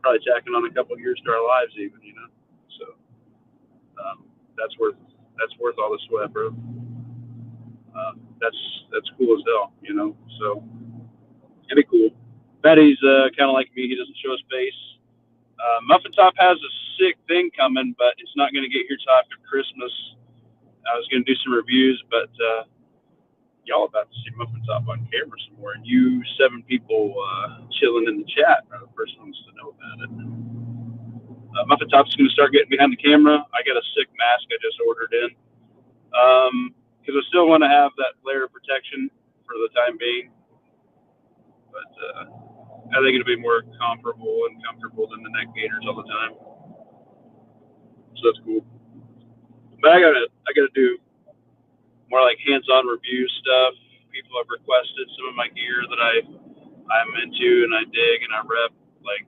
Probably tacking on a couple of years to our lives, even, So that's worth all the sweat, bro. That's cool as hell, So it'd be cool. Betty's kind of like me; he doesn't show his face. Muffin Top has a sick thing coming, but it's not going to get here till after Christmas. I was going to do some reviews, but y'all about to see Muffin Top on camera some more, and you 7 people chilling in the chat are the first ones to know about it. Muffin Top's going to start getting behind the camera. I got a sick mask I just ordered in. Because I still want to have that layer of protection for the time being. But I think it'll be more comparable and comfortable than the neck gaiters all the time. So that's cool. But I gotta do more like hands-on review stuff. People have requested some of my gear that I'm into and I dig and I rep, like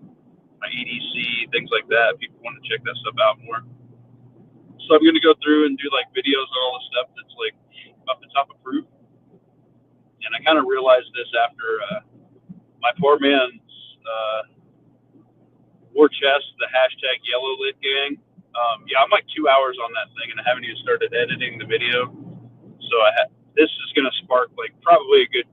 my EDC, things like that. People want to check that stuff out more. So I'm going to go through and do like videos on all the stuff that's like up the top approved. And I kind of realized this after my poor man's war chest, the hashtag yellow lid gang. Yeah, I'm like 2 hours on that thing and I haven't even started editing the video. So this is going to spark like probably a good,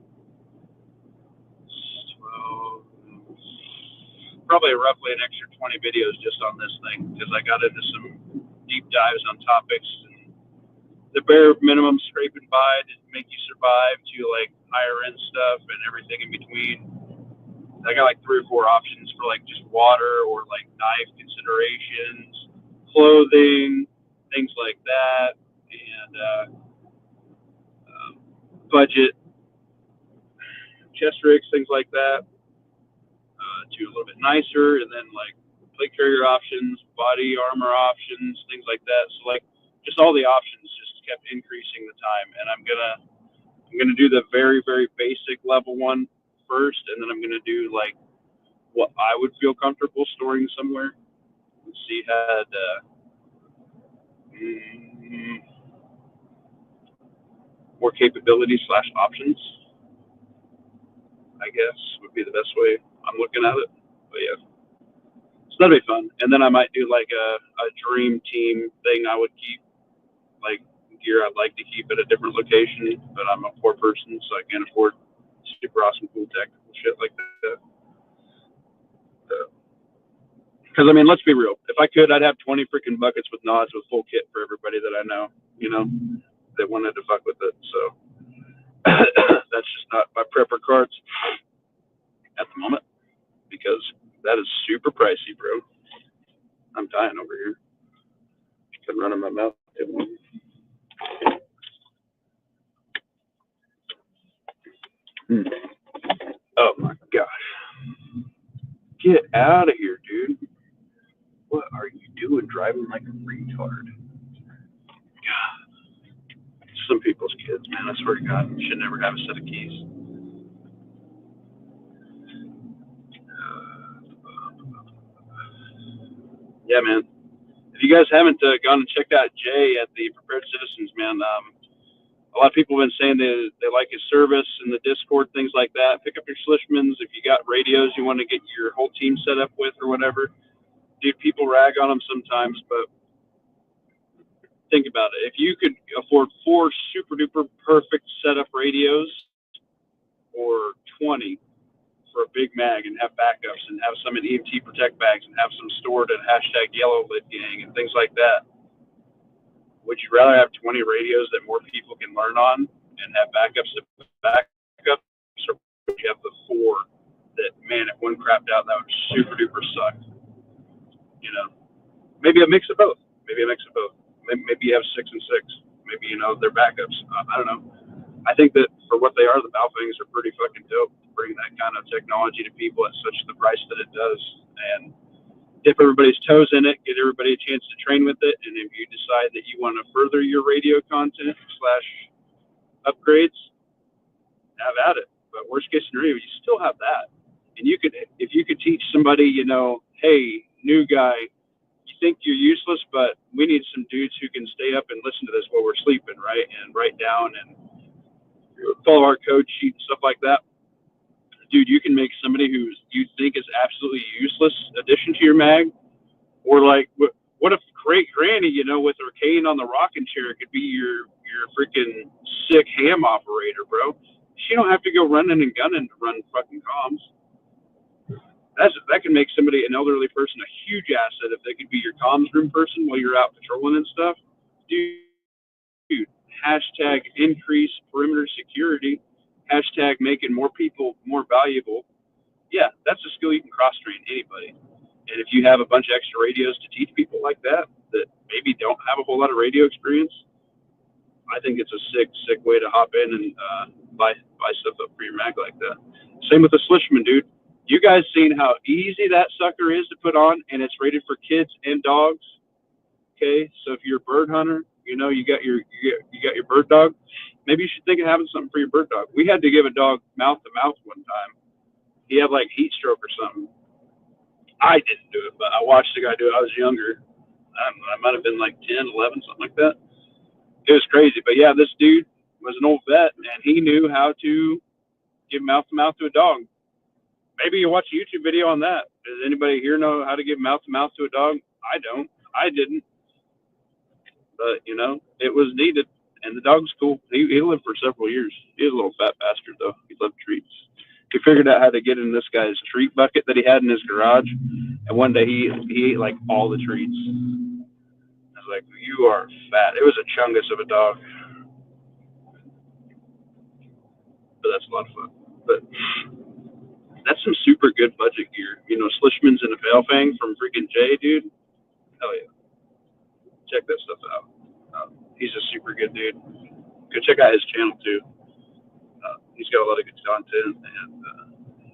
probably roughly an extra 20 videos just on this thing because I got into some deep dives on topics. The bare minimum scraping by to make you survive to like higher end stuff and everything in between. I got like 3 or 4 options for like just water or like knife considerations, clothing, things like that, and budget chest rigs, things like that, to a little bit nicer, and then like plate carrier options, body armor options, things like that. So like just all the options just kept increasing the time, and I'm gonna do the very, very basic level one first, and then I'm gonna do like what I would feel comfortable storing somewhere. Let's see, had more capabilities / options. I guess would be the best way I'm looking at it. But yeah, so that'd be fun. And then I might do like a dream team thing I would keep, like gear I'd like to keep at a different location, but I'm a poor person, so I can't afford super awesome, cool technical shit like that. Because I mean, let's be real. If I could, I'd have 20 freaking buckets with nods with full kit for everybody that I know, that wanted to fuck with it. So that's just not my prepper cards at the moment because that is super pricey, bro. I'm dying over here. Been running my mouth. Oh my gosh. Get out of here, dude. What are you doing driving like a retard? Some people's kids, man. I swear to God, should never have a set of keys. Yeah, man. If you guys haven't gone and checked out Jay at the Prepared Citizens, man, a lot of people have been saying they like his service and the Discord, things like that. Pick up your Slishmans. If you got radios you want to get your whole team set up with or whatever. Dude, people rag on them sometimes, but think about it. If you could afford 4 super duper perfect setup radios or 20 for a big mag and have backups and have some in EMT protect bags and have some stored at hashtag yellow lid gang and things like that, would you rather have 20 radios that more people can learn on and have backups to backups, or would you have the 4 that, man, if one crapped out, that would super duper suck? Maybe a mix of both. Maybe you have 6 and 6. Maybe, they're backups. I don't know. I think that for what they are, the Bow things are pretty fucking dope. Bring that kind of technology to people at such the price that it does, and dip everybody's toes in it, get everybody a chance to train with it. And if you decide that you want to further your radio content / upgrades, have at it. But worst case scenario, you still have that. And if you could teach somebody, hey, new guy, you think you're useless, but we need some dudes who can stay up and listen to this while we're sleeping, right? And write down and follow our code sheet and stuff like that. Dude, you can make somebody who you think is absolutely useless addition to your mag. Or like, what if great granny, with her cane on the rocking chair could be your freaking sick ham operator, bro? She don't have to go running and gunning to run fucking comms. That can make somebody, an elderly person, a huge asset if they could be your comms room person while you're out patrolling and stuff. Dude, hashtag increase perimeter security, hashtag making more people more valuable. Yeah, that's a skill you can cross-train anybody. And if you have a bunch of extra radios to teach people like that maybe don't have a whole lot of radio experience, I think it's a sick way to hop in and buy stuff up for your mag like that. Same with the Slishman, dude. You guys seen how easy that sucker is to put on, and it's rated for kids and dogs. Okay, so if you're a bird hunter, you got your bird dog. Maybe you should think of having something for your bird dog. We had to give a dog mouth to mouth one time. He had like heat stroke or something. I didn't do it, but I watched the guy do it. I was younger. I might have been like 10, 11, something like that. It was crazy. But yeah, this dude was an old vet, and he knew how to give mouth to mouth to a dog. Maybe you watch a YouTube video on that. Does anybody here know how to give mouth to mouth to a dog? I don't. I didn't. But, it was needed. And the dog's cool. He lived for several years. He was a little fat bastard, though. He loved treats. He figured out how to get in this guy's treat bucket that he had in his garage. And one day he ate like all the treats. I was like, you are fat. It was a chungus of a dog. But that's a lot of fun. But that's some super good budget gear. Slishmans and a Failfang from freaking Jay, dude. Hell yeah. Check that stuff out. He's a super good dude. Go check out his channel too. He's got a lot of good content and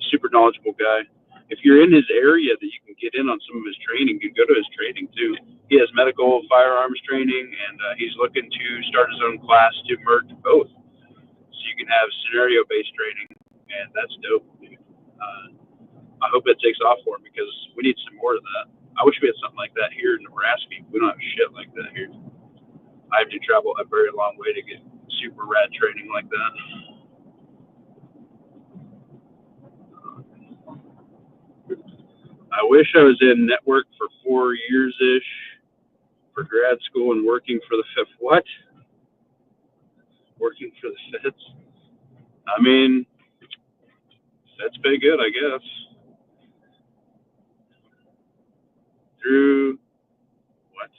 super knowledgeable guy. If you're in his area that you can get in on some of his training, you can go to his training too. He has medical firearms training, and he's looking to start his own class to merge both. So you can have scenario-based training, and that's dope, dude. I hope it takes off for him because we need some more of that. I wish we had something like that here in Nebraska. We don't have shit like that here. I have to travel a very long way to get super rad training like that. I wish I was in network for 4 years ish for grad school and working for the fifth. What? Working for the feds? I mean, that's pretty good, I guess. Through what?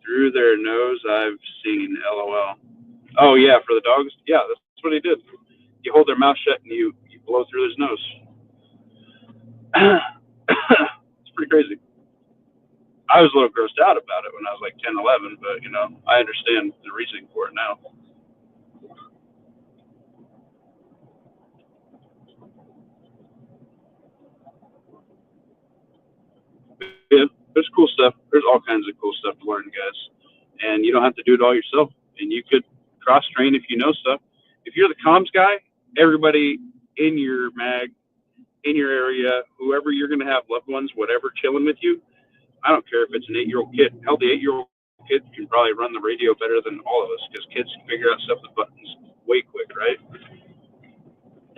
Through their nose, I've seen. LOL. Oh yeah, for the dogs. Yeah, that's what he did. You hold their mouth shut and you blow through his nose. It's pretty crazy. I was a little grossed out about it when I was like 10, 11, but I understand the reasoning for it now. Yeah, there's cool stuff. There's all kinds of cool stuff to learn, guys. And you don't have to do it all yourself. And you could cross train if you know stuff. If you're the comms guy, everybody in your mag, in your area, whoever you're going to have loved ones, whatever, chilling with you, I don't care if it's an 8-year-old kid. Hell, the 8-year-old kid can probably run the radio better than all of us because kids can figure out stuff with buttons way quick, right?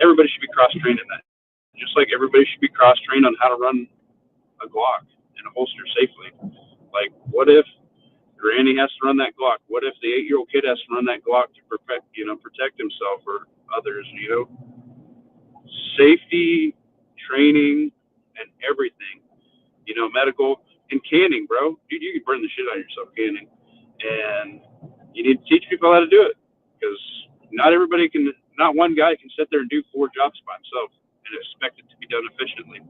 Everybody should be cross trained in that. Just like everybody should be cross trained on how to run a Glock and a holster safely. Like, what if Granny has to run that Glock? What if the 8-year-old kid has to run that Glock to protect himself or others? Safety, training, and everything. Medical and canning, bro. Dude, you can burn the shit out of yourself canning, and you need to teach people how to do it because not one guy can sit there and do 4 jobs by himself and expect it to be done efficiently.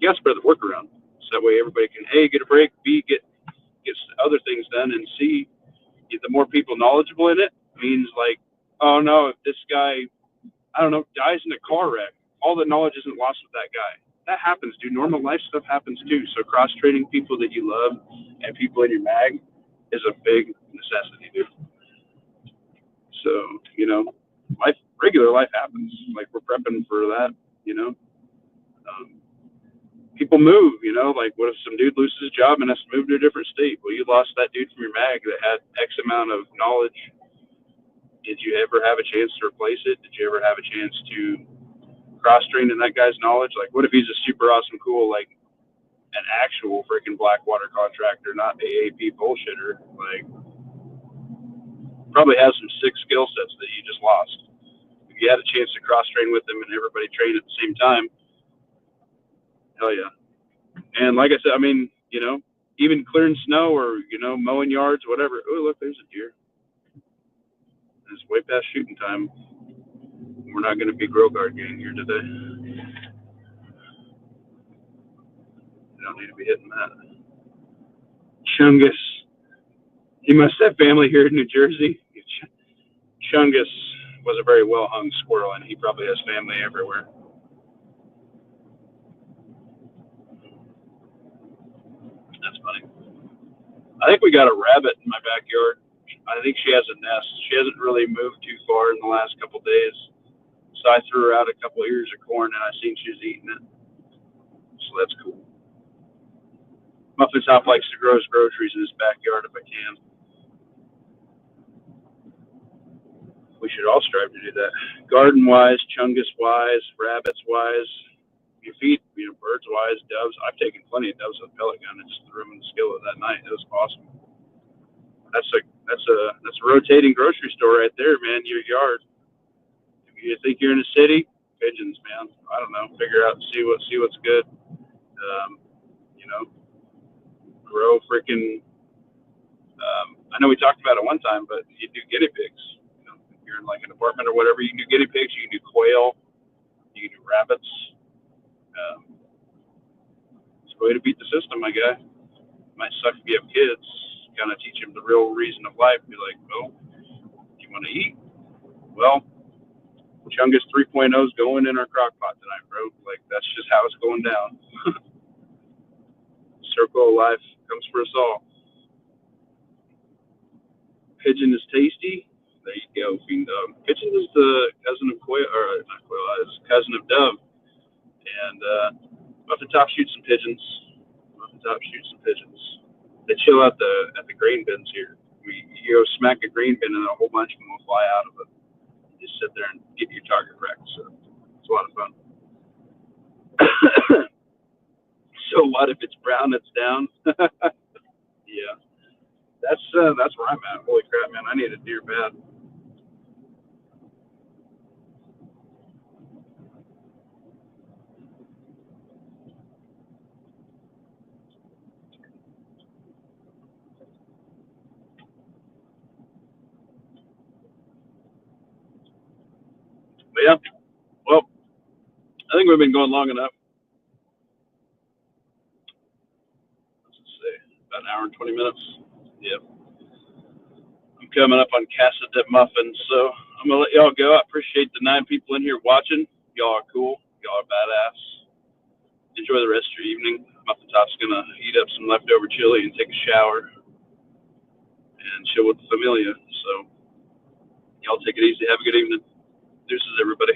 You got to spread the work around so that way everybody can A, get a break, B, get other things done, and C, the more people knowledgeable in it means like, oh no, if this guy, I don't know, dies in a car wreck, all the knowledge isn't lost with that guy. That happens, dude. Normal life stuff happens too. So cross training people that you love and people in your mag is a big necessity, dude. So, regular life happens. Like we're prepping for that, people move, like what if some dude loses his job and has to move to a different state? Well, you lost that dude from your mag that had X amount of knowledge. Did you ever have a chance to replace it? Did you ever have a chance to cross train in that guy's knowledge? Like, what if he's a super awesome, cool, like an actual freaking Blackwater contractor, not AAP bullshitter? Like, probably has some sick skill sets that you just lost. If you had a chance to cross train with them and everybody train at the same time, hell yeah. And like I said, I mean, even clearing snow or, mowing yards, whatever. Oh, look, there's a deer. It's way past shooting time. We're not going to be Grow Guard gang here today. You don't need to be hitting that. Chungus. He must have family here in New Jersey. Chungus was a very well hung squirrel, and he probably has family everywhere. That's funny. I think we got a rabbit in my backyard. I think she has a nest. She hasn't really moved too far in the last couple of days. So I threw her out a couple of ears of corn, and I seen she was eating it. So that's cool. Muffin Top likes to grow his groceries in his backyard if I can. We should all strive to do that. Garden-wise, Chungus-wise, rabbits-wise, you feed, birds-wise, doves. I've taken plenty of doves with a pellet gun and just threw them in the skillet that night. It was awesome. That's a rotating grocery store right there, man. Your yard. If you think you're in a city, pigeons, man. I don't know. Figure out, see what's good. Grow freaking. I know we talked about it one time, but you do guinea pigs. If you're in like an apartment or whatever, you can do guinea pigs. You can do quail. You can do rabbits. It's a way to beat the system, my guy. Might suck if you have kids. Kind of teach them the real reason of life. Be like, oh, you want to eat? Well, Chungus 3.0 is going in our crock pot tonight, bro. Like, that's just how it's going down. Circle of life comes for us all. Pigeon is tasty. There you go, fiend dog. Pigeon is the cousin of quail, or not quail, is cousin of dove. And Muffin Top shoots some pigeons. Muffin Top shoots some pigeons. They chill out at the grain bins here. You go smack a grain bin and a whole bunch of them will fly out of it. You just sit there and get your target wrecked. So it's a lot of fun. So what if it's brown? It's down. Yeah, that's where I'm at. Holy crap, man! I need a deer bad. But yeah, well, I think we've been going long enough. Let's see, about an hour and 20 minutes. Yeah, I'm coming up on Casa de Muffins, so I'm gonna let y'all go. I appreciate the 9 people in here watching. Y'all are cool. Y'all are badass. Enjoy the rest of your evening. I'm off the top's gonna eat up some leftover chili and take a shower and chill with the familia. So y'all take it easy. Have a good evening. Deuces, everybody.